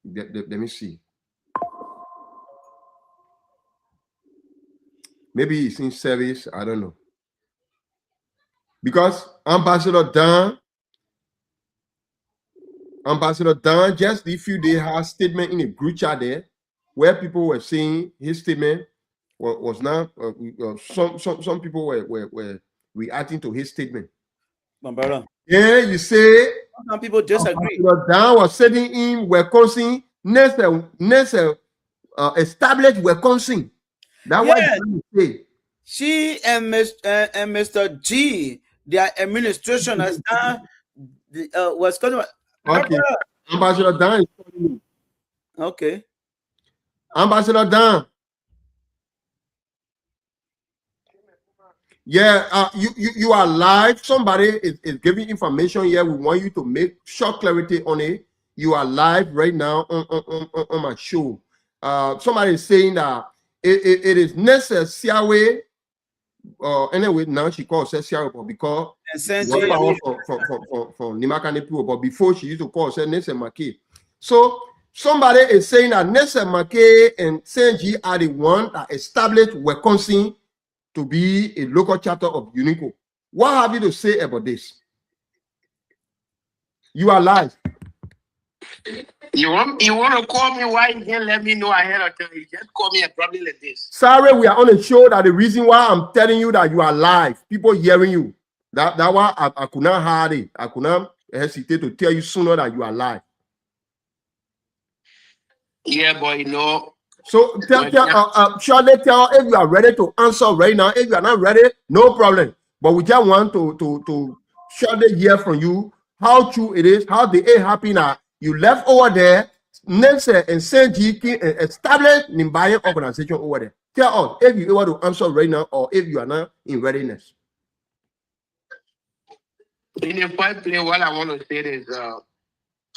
Let me see. Maybe he's in service. I don't know. Because Ambassador Dahn just a few days had a statement in a group chat there where people were saying his statement was not some people were reacting to his statement.
My brother.
Yeah, you say
some people disagree.
Ambassador Dahn was sitting in Wisconsin next established Wisconsin. That's what you say.
She and Mr. G, their administration has done Wisconsin.
Okay. Ambassador Dahn is calling you.
Okay.
Ambassador Dahn. Yeah, you are live. Somebody is giving information here. We want you to make short clarity on it. You are live right now on my show. Somebody is saying that it is necessary. Anyway, now she calls herself because from Nimakane people, but before she used to call herself Nessa Mackay. So somebody is saying that Nessa Mackay and Senji are the one that established Wisconsin to be a local chapter of UNIICCO. What have you to say about this? You are live.
You want to call me? Why you can't let me know ahead of time? You just call me a problem like this.
Sorry, we are on a show that the reason why I'm telling you that you are live, people hearing you. That why I could not hide it. I could not hesitate to tell you sooner that you are live.
Yeah, but you know.
So surely tell if you are ready to answer right now. If you are not ready, no problem. But we just want to surely hear from you how true it is, how the it happened that you left over there, Nelson and Saint G established Nimbayan organization over there. Tell us if you able to answer right now or if you are not in readiness.
In the first place, what I want to say is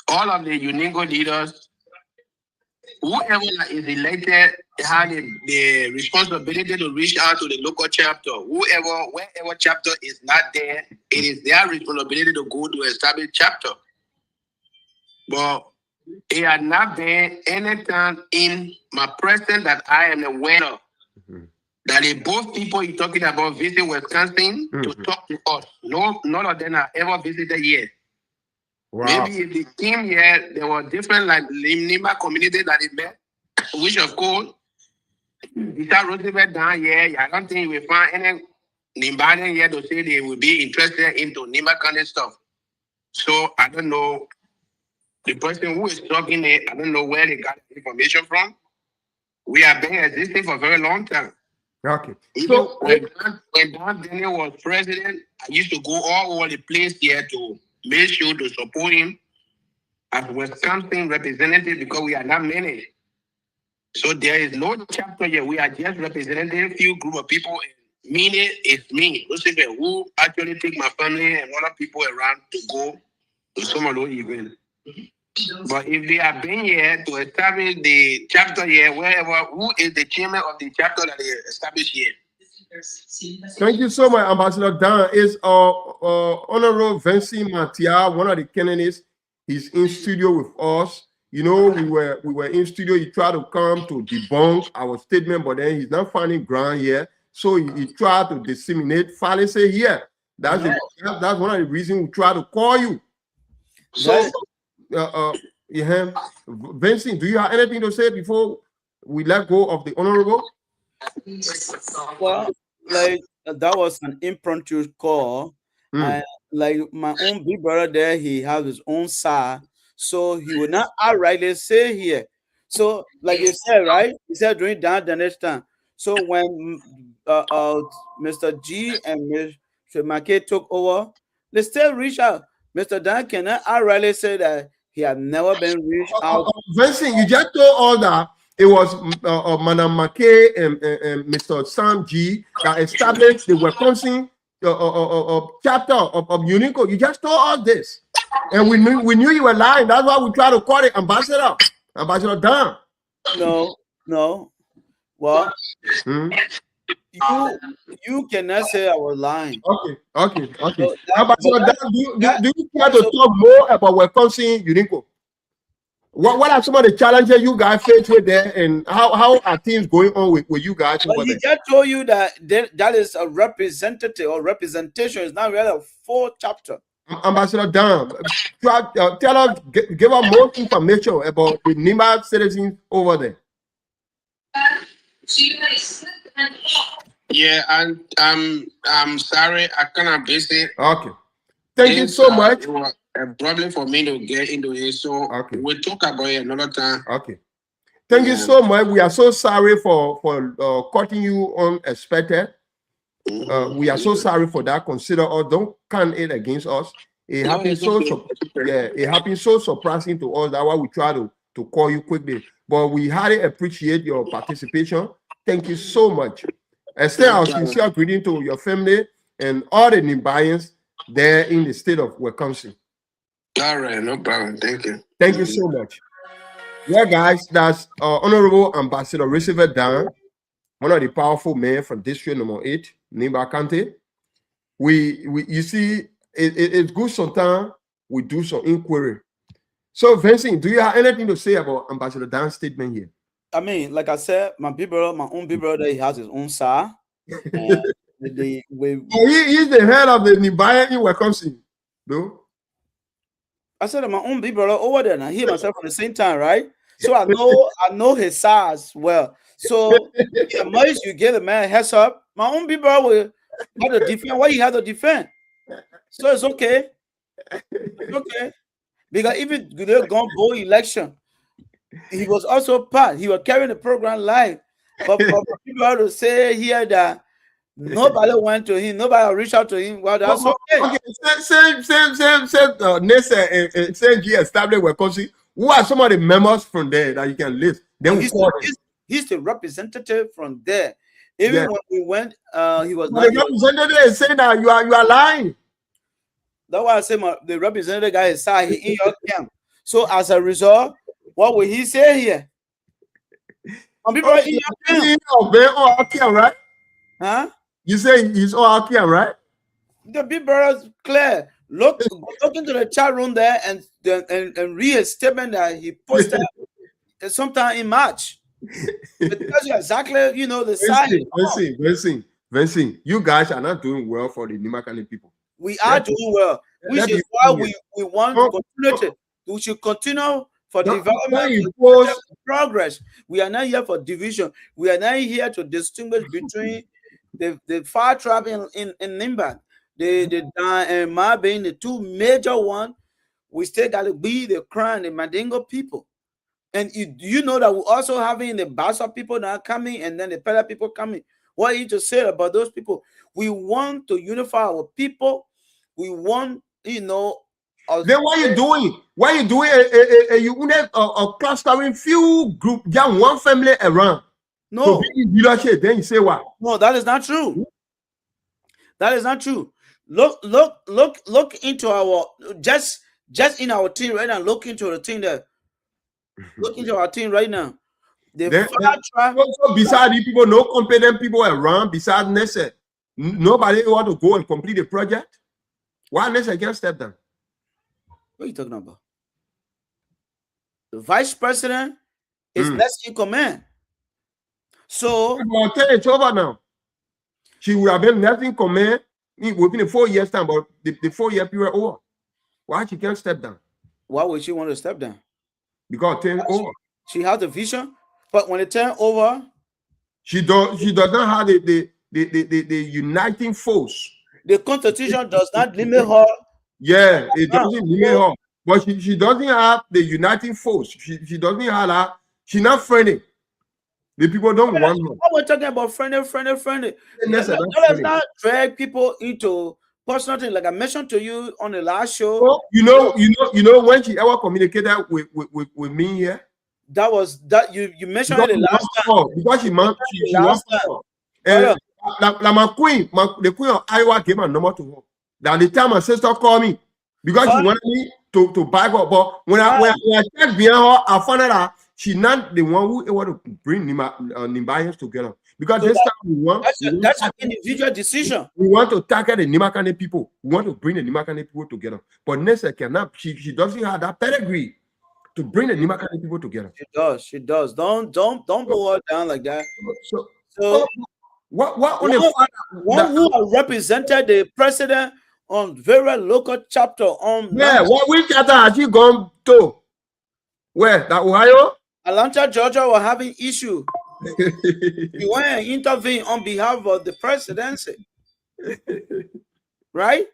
all of the UNIICCO leaders, whoever is elected, have the responsibility to reach out to the local chapter. Wherever chapter is not there, it is their responsibility to go to establish chapter. But it had not been any time in my presence that I am aware of that if both people you're talking about visit Wisconsin to talk to us. No, none of them have ever visited yet. Wow. Maybe if they came here, there were different like Lima community that they met, which of course, Mr. Roosevelt down here, I don't think we find any Nimbanian here to say they will be interested into Nima kind of stuff. So I don't know. The person who is talking there, I don't know where they got the information from. We have been existing for a very long time.
Okay.
So when Don Daniel was president, I used to go all over the place here to make sure to support him as Wisconsin representative because we are not many. So there is no chapter here. We are just representing a few group of people. Meaning it's me, who actually take my family and other people around to go to some of those events. But if they have been here to establish the chapter here, wherever, who is the chairman of the chapter that they established here?
Thank you so much, Ambassador Dahn. Is Honorable Vincent Matia, one of the candidates. He's in studio with us. You know, we were in studio. He tried to come to debunk our statement, but then he's not finding ground here. So he tried to disseminate fallacy here. That's one of the reasons we try to call you. So, Vincent, do you have anything to say before we let go of the honorable?
Well, like that was an impromptu call. And like my own big brother there, he has his own side, so he would not outrightly say here. So, like you said, right? He said during that the next time. So when Mr. G and Mr. McKay took over, they still reach out. Mr. Dan cannot outrightly say that he had never been reached out.
Vincent, you just told all that it was Madam McKay and Mr. Sam G that established the Wisconsin chapter of UNICCO. You just told all this, and we knew you were lying. That's why we try to call it Ambassador Dahn.
No. Well, you cannot say I was lying.
Okay. Ambassador Dahn, do you care to talk more about Wisconsin UNICCO? What are some of the challenges you guys face with there, and how are things going on with you guys?
Well, he just told you that that is a representative or representation. It's not really a full chapter.
Ambassador Dahn, tell us, give us more information about the NIMBA citizens over there.
Yeah, and I'm sorry, I cannot visit.
Okay, thank you so much.
A problem for me to get into it, so we'll talk about it another time.
Okay, thank you so much. We are so sorry for cutting you unexpected. We are so sorry for that. Consider us. Don't count it against us. It happened it happened so surprising to us. That's why we try to call you quickly. But we highly appreciate your participation. Thank you so much. Extend our sincere greeting to your family and all the Nimbayans there in the state of Wisconsin.
All right, no problem. Thank you.
Thank you so much. Yeah, guys, that's Honorable Ambassador Receiver Dahn, one of the powerful men from District Number 8, Nimba County. You see, it's good sometimes we do some inquiry. So, Vincent, do you have anything to say about Ambassador Dahn's statement here?
I mean, like I said, my own big brother, he has his own side. He's
the head of the Nibaya in Wisconsin, no?
I said my own big brother over there, and I hear myself at the same time, right? So I know his size well. So the more you give the man a heads up, my own big brother will have to defend what he has to defend. So it's okay. It's okay. Because even the Gbunblee election, he was also part. He was carrying the program live. But for people to say here that nobody went to him, nobody reached out to him, well, that's okay.
Same G established Wisconsin. Who are some of the members from there that you can list? Then
he's the representative from there. Even when we went, he was not
the representative is saying that you are lying.
That's why I say the representative guy is in your camp. So as a result, what will he say here? Some people are in your camp.
Right?
Huh?
You say he's all camp, right?
The big brother's clear. Look into the chat room there and read a statement that he posted sometime in March. It tells you exactly, the size.
Vincent, you guys are not doing well for the Nimakani people.
We are doing well, which is why we want to continue. We should continue for development and progress. We are not here for division. We are not here to distinguish between the far tribe in Nimba, the Dan and Ma being the two major ones. We still got to be the Kran, the Mandingo people. And you know that we're also having the Bassa people that are coming and then the Pella people coming. What you just said about those people, we want to unify our people. We want, then
what are you doing? What are you doing? You want a clustering few group, just one family around.
No.
So then you say what?
No, that is not true. That is not true. Look into our just in our team right now. Look into the team there. Look into our team right now.
So besides these people, no competent people around. Besides Nessa, nobody want to go and complete the project. Why Nessa can't step down?
What are you talking about? The vice president is next in command. So
it's over now. She would have been next in command within a 4 years time, but the 4 year period over. Why she can't step down?
Why would she want to step down?
Because things over.
She has a vision. But when it turn over,
she does not have the uniting force.
The Constitution does not limit her.
Yeah, it doesn't limit her. But she doesn't have the uniting force. She doesn't have that. She's not friendly. The people don't want her.
We're talking about friendly. Let us not drag people into personal things. Like I mentioned to you on the last show.
Oh, you know when she ever communicated with me here.
That was that you mentioned it the last time.
Because she wants my queen, the queen of Iowa gave my number to her. That the time my sister called me because she wanted me to buy her. But when I checked behind her, I found out that she's not the one who want to bring Nimbayans together. Because so this time we want
that's an individual decision.
We want to target the Nimakane people. We want to bring the Nimakane people together. But Nessa cannot. She doesn't have that pedigree to bring the Nimakane people together.
She does. Don't pull her down like that.
So what
one who represented the president on very local chapter on
which chapter has she gone to? Where? That Ohio?
Atlanta, Georgia were having issue. You went and intervened on behalf of the presidency. Right?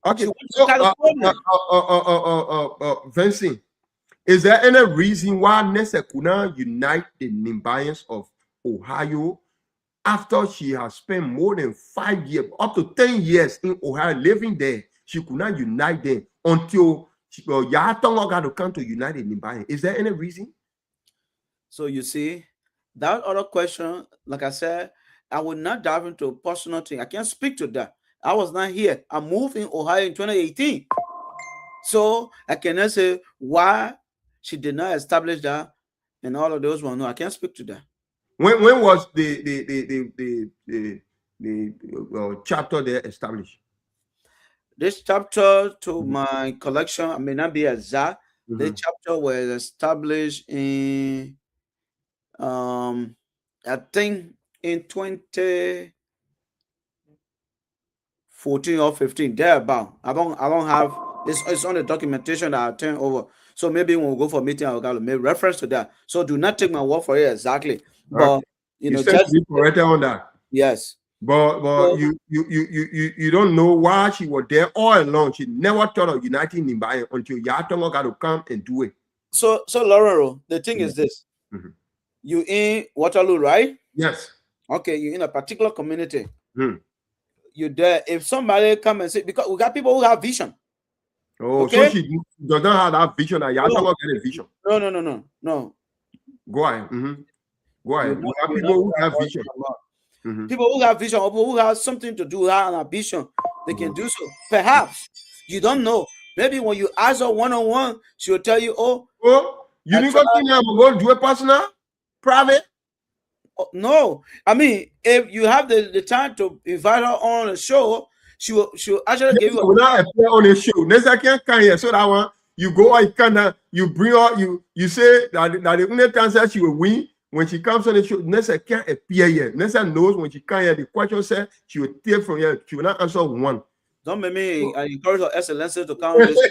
Okay. So, Vincent, is there any reason why Nessa could not unite the Nimbayans of Ohio after she has spent more than 5 years, up to 10 years in Ohio, living there? She could not unite them until Yatongo got to come to unite the Nimbayans. Is there any reason?
So you see, that other question, like I said, I will not dive into a personal thing. I can't speak to that. I was not here. I moved in Ohio in 2018. So I cannot say why she did not establish that and all of those ones. No, I can't speak to that.
When was the chapter there established?
This chapter, to my collection, I may not be exact. The chapter was established in I think in 2014 or 15, thereabout. I don't have it's on the documentation that I turn over. So maybe when we go for a meeting, I'll make reference to that. So do not take my word for it exactly. But you know,
just be corrected on that.
Yes.
But so, you don't know why she was there all along. She never thought of uniting Nimbayan until Yatongo got to come and do it.
So Laurent, the thing is this. You in Waterloo, right?
Yes.
Okay, you're in a particular community. You're there. If somebody come and say, because we got people who have vision.
Oh, okay? So she does not have that vision. That Yatongo get a vision.
No.
Go ahead. Go ahead. We have people who have vision.
People who have vision, or people who have something to do, who have an ambition, they can do so. Perhaps you don't know. Maybe when you ask her one-on-one, she will tell you,
you need to go do a personal, private.
No, I mean, if you have the time to invite her on a show, she'll actually give you.
Will not appear on a show. Next I can't come here. So that one you go, you bring her, you say that the only time that she will win. When she comes on the show, Nessa can't appear here. Nessa knows when she can't hear the question said, she will take from here. She will not answer one.
Don't make me encourage her excellency to come on the show.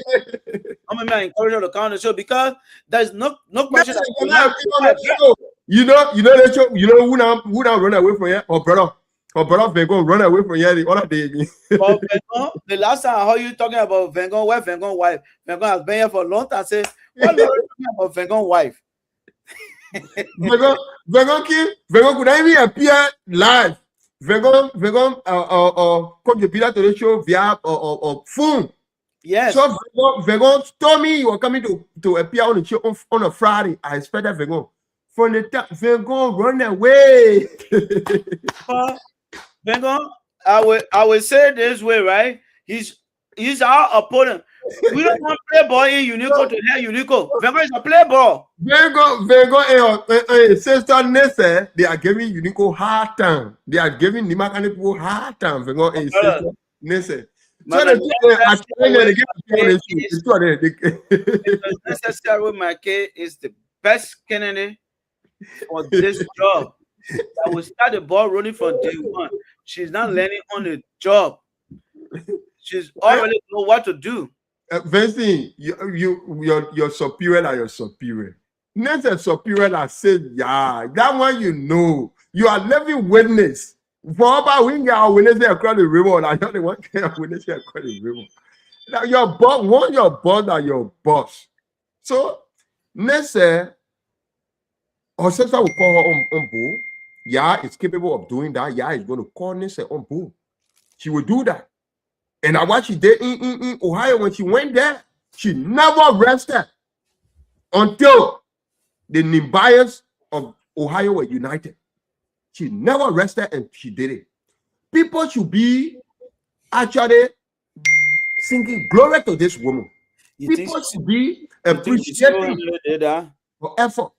Don't make me encourage her to come on the show because there's no question.
You know who now run away from here? Her brother Vengon run away from here the other day.
But Vengon, the last time I heard you talking about Vengon, where Vengon wife? Vengon has been here for a long time. I say, what are you talking about Vengon wife?
Vengon could not even appear live. Vengon contributed to the show via phone.
Yes.
So Vengon told me you were coming to appear on the show on a Friday. I expected Vengon. From the time Vengon run away.
Vengon, I will say this way, right? He's our opponent. We don't want playboy in UNICCO to hear UNICCO. Vengon is a playboy.
Vengon and sister Nessa, they are giving UNICCO hard time. They are giving Nimakane people hard time. Vengon and sister Nessa. So
necessary my case is the best candidate for this job. I will start the ball rolling from day one. She's not learning on the job. She's already know what to do.
Vincent, you're superior and you're superior. Next a superior that said, yeah, that one you know. You are living witness. For about we get witness across the river, I don't want to witness across the river. Now your boss, your boss are your boss. So next her sister will call her on board. Yeah, is capable of doing that. Yeah, is going to call Nessa on board. She will do that. And I what she did in Ohio when she went there, she never rested until the Nimbians of Ohio were united. She never rested and she did it. People should be actually singing glory to this woman. People should be appreciating her effort.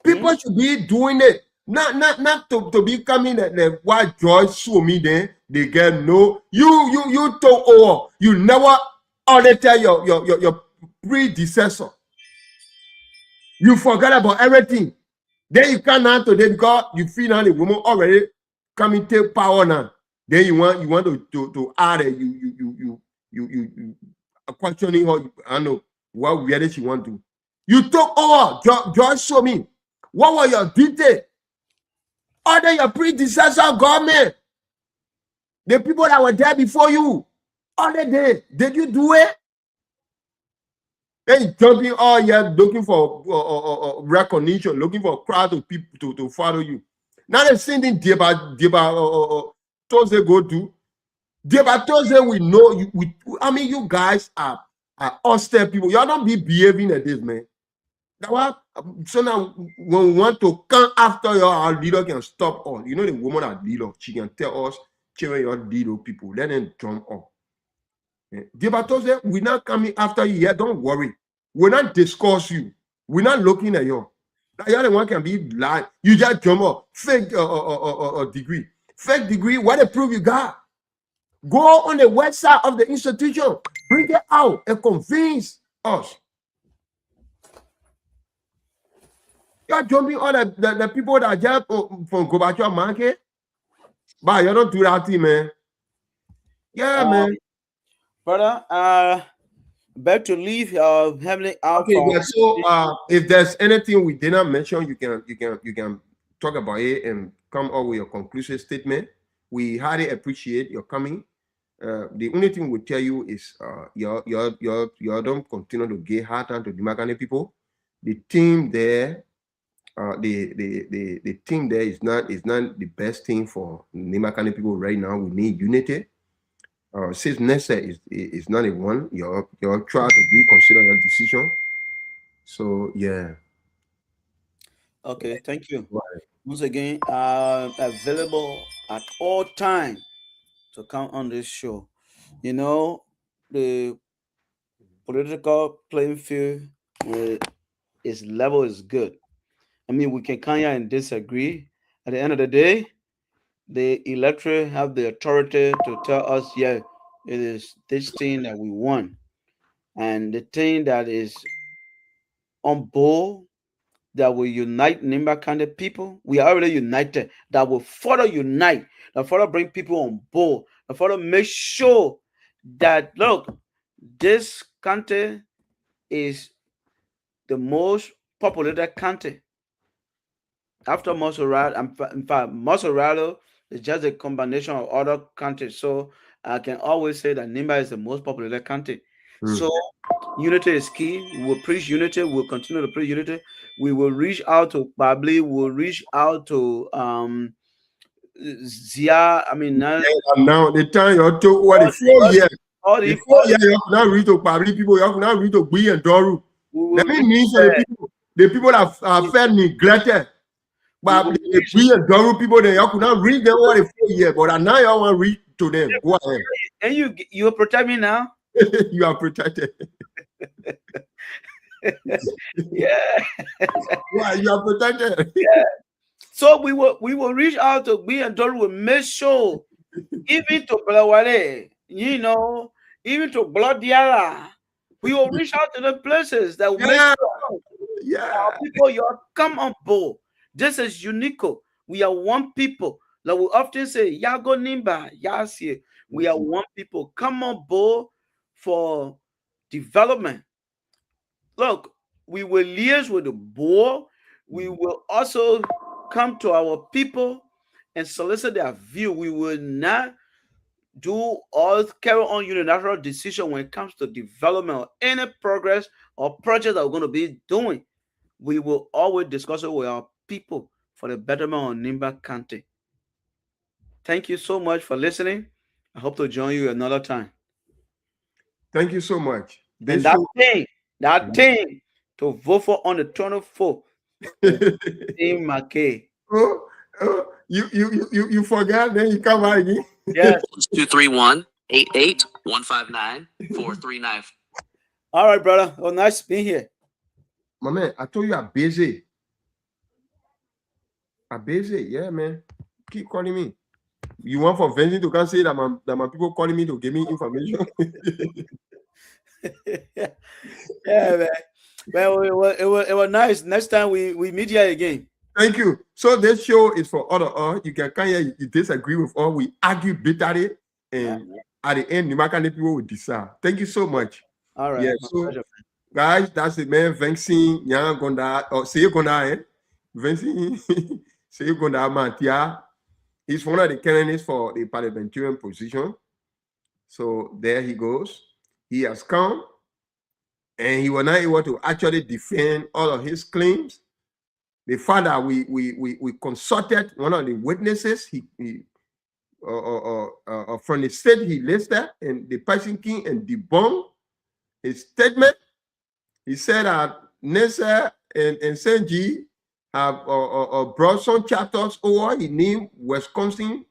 People should be doing it. Not to be coming at the white joy show me then they get no. You told over. You never audited your predecessor. You forgot about everything. Then you come now today because you feel now the woman already coming take power now. Then you want to add it. You questioning her. I know what really she want to. You took over. Just show me what were your details. Other your predecessor government, the people that were there before you, other day, did you do it? Then jumping all year looking for recognition, looking for a crowd of people to follow you. Now the same thing Deba Thursday go do. Deba Thursday we know you. I mean, you guys are austere people. Y'all don't be behaving like this, man. That what? So now when we want to come after our leader can stop all. You know the woman that leader, she can tell us, cheering your leader people, let them jump up. Debato said, we're not coming after you yet. Don't worry. We're not discuss you. We're not looking at you. Now, the other one can be lying. You just jump up. Fake degree. Fake degree. What they prove you got? Go on the website of the institution. Bring it out and convince us. You're jumping on the people that just from Gorbachev market. But you don't do that thing, man. Yeah, man.
Brother, back to leave Heavenly out.
Okay, yeah, so if there's anything we did not mention, you can talk about it and come up with your conclusive statement. We highly appreciate your coming. The only thing we tell you is you don't continue to get hard time to the Makane people. The team there, the team there is not the best thing for Nimakane people right now. We need unity. Since Nessa is not a one, you're trying to reconsider your decision. So yeah.
Okay, thank you. Once again, available at all time to come on this show. You know, the political playing field its level is good. I mean, we can kind of disagree. At the end of the day, the electorate have the authority to tell us, yeah, it is this thing that we want. And the thing that is on board that will unite Nimba kind of people, we are already united, that will further unite, that further bring people on board, that further make sure that, look, this country is the most populated country after Montserrat. In fact, Montserrat is just a combination of other countries. So I can always say that Nimba is the most populated country. So unity is key. We will preach unity. We'll continue to preach unity. We will reach out to Gbunblee. We'll reach out to Zia. I mean,
now the time you're talking what the 4 years. The 4 years you have now reach to Gbunblee people. You have now reach to Gbunblee and Doru. That means the people that are felt neglected. But the Gbunblee and Doru people, they you could not reach them over the 4 years. But now you want to reach to them. Go ahead.
And you protect me now.
You are protected.
Yeah.
Why you are protected?
Yeah. So we will reach out to Gbunblee and Doru. Will make sure, even to Blawale, you know, even to Blodiala, we will reach out to the places that will make sure people you come on board. This is UNICCO. We are one people. Like we often say, Yago Nimba, Yasie. We are one people. Come on board for development. Look, We will liaise with the board. We will also come to our people and solicit their view. We will not do or carry on unilateral decision when it comes to development or any progress or project that we're going to be doing. We will always discuss it with our people for the betterment of Nimba County. Thank you so much for listening. I hope to join you another time.
Thank you so much.
And that thing to vote for on the 24th, Team McKay.
Oh, you forgot, then you come out again.
Yes.
231-88-159-439.
All right, brother. Oh, nice being here.
My man, I told you I'm busy. I'm busy, yeah, man. Keep calling me. You want for Vincent to come say that my people calling me to give me information?
Yeah, man. Well, it was nice. Next time we meet here again.
Thank you. So this show is for all of us. You can come here, you disagree with us, we argue bitterly, and at the end, the people will decide. Thank you so much.
All right.
Yeah, so guys, that's the man Vincent Yang Gonda or say Gonda, eh? Vincent say Gonda Mantia. He's one of the candidates for the parliamentarian position. So there he goes. He has come and he was not able to actually defend all of his claims. The fact that we consulted one of the witnesses from the state he listed, and the person came and debunked his statement. He said that Nessa and Senji have brought some chapters over. He named Wisconsin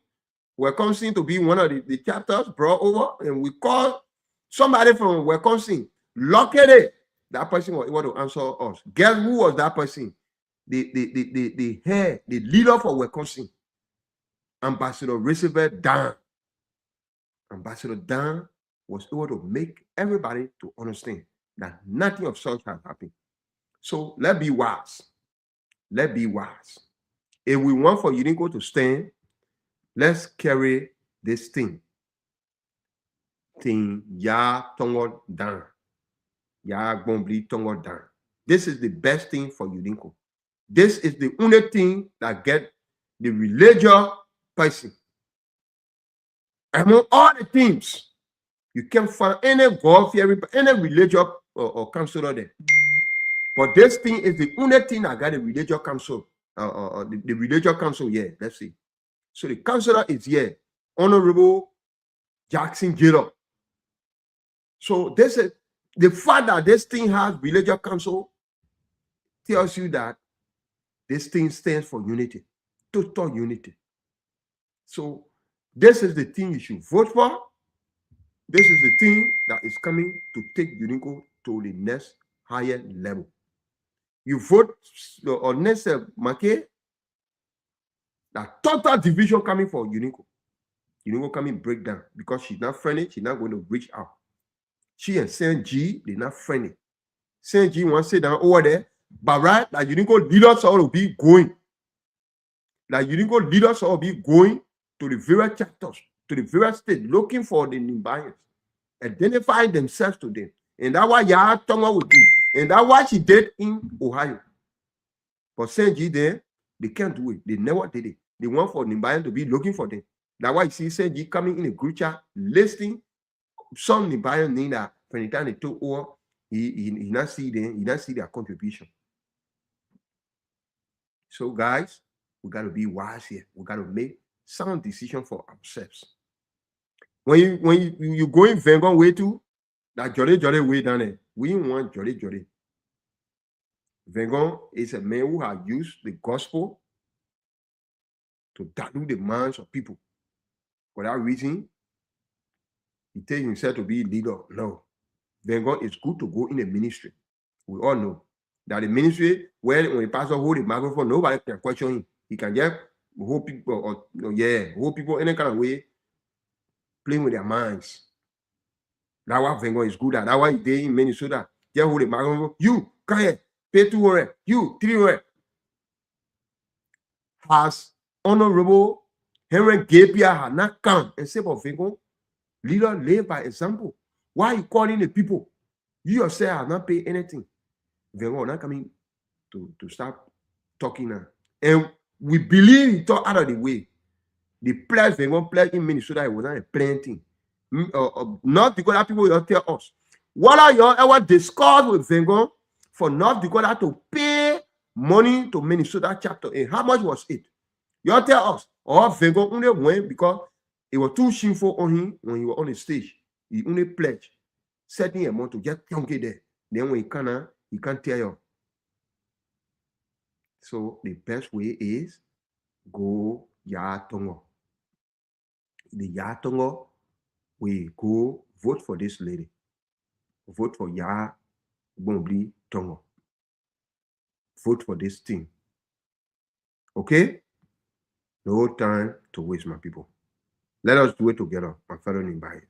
to be one of the chapters brought over, and we called somebody from Wisconsin. Luckily, that person was able to answer us. Guess who was that person? The leader for Wisconsin, Ambassador Gbunblee. Ambassador Dahn was able to make everybody to understand that nothing of such has happened. So let's be wise. Let's be wise. If we want for UNICCO to stand, let's carry this thing. Ya Tongor-Dahn. Ya Gbunblee Tongor-Dahn. This is the best thing for UNICCO. This is the only thing that get the religious person. Among all the things, you can't find any God-fearing, any religious or counselor there. But this thing is the only thing that got the religious council, the religious council here. Let's see. So the counselor is here, Honorable Jackson Jacob. So this is the fact that this thing has religious council tells you that this thing stands for unity, total unity. So this is the thing you should vote for. This is the thing that is coming to take UNICCO to the next higher level. You vote on next market, that total division coming for UNICCO. UNICCO coming breakdown because she's not friendly, she's not going to reach out. She and Saint G, they're not friendly. Saint G wants to sit down over there, but right, that UNICCO leaders all will be going. That UNICCO leaders all will be going to the various chapters, to the various states, looking for the Nimbayans, identifying themselves to them. And that's why Yah Tonga will do. And that's what she did in Ohio. But Saint G there, they can't do it. They never did it. They want for Nimbayan to be looking for them. That's why you see Saint G coming in a group chat, listing some Nimbayan name that from the time they took over, he not see them, he not see their contribution. So guys, we got to be wise here. We got to make sound decision for ourselves. When you go in Vengon way too, that jolly way down there, we want jolly. Vengon is a man who has used the gospel to dilute the minds of people. For that reason, he takes himself to be a leader. No. Vengon is good to go in the ministry. We all know that the ministry, when the pastor hold the microphone, nobody can question him. He can get hold people, hold people any kind of way, playing with their minds. That's why Vengon is good at. That's why he did in Minnesota. Just hold the microphone. You, come here, pay 200. You, 300. Has Honorable Henry Gapier had not come and say for Vengon, leader live by example. Why are you calling the people? You yourself have not paid anything. Vengo not coming to start talking now. And we believe it all out of the way. The pledge Vengo pledge in Minnesota, it was not a plain thing. North Dakota people will tell us. What are you ever discussed with Vengo for North Dakota to pay money to Minnesota chapter A? How much was it? You tell us. Or Vengo only went because it was too shameful on him when he was on the stage. He only pledged certain amount to get Yonke there. Then when he can't tell you. So the best way is go Ya Tongo. The Ya Tongo, we go vote for this lady. Vote for Ya Gbunblee Tongo. Vote for this thing. Okay? No time to waste, my people. Let us do it together, my fellow Nimbayes.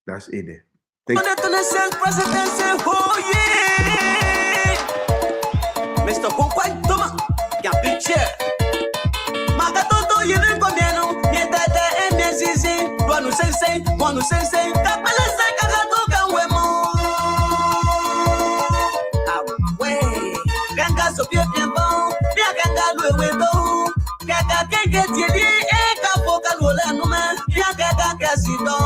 That's it there. Thank you.
Mr. Kukwai Toma, ya picture. Magatoto yini komienu, nyetete emyezizi, wanu sensei, kapele se kagato kanwemo. Awe, ganga sopie piembo, bia ganga luewebo, gaga kenge tiedi, eka foka luole nume, bia gaga kasito.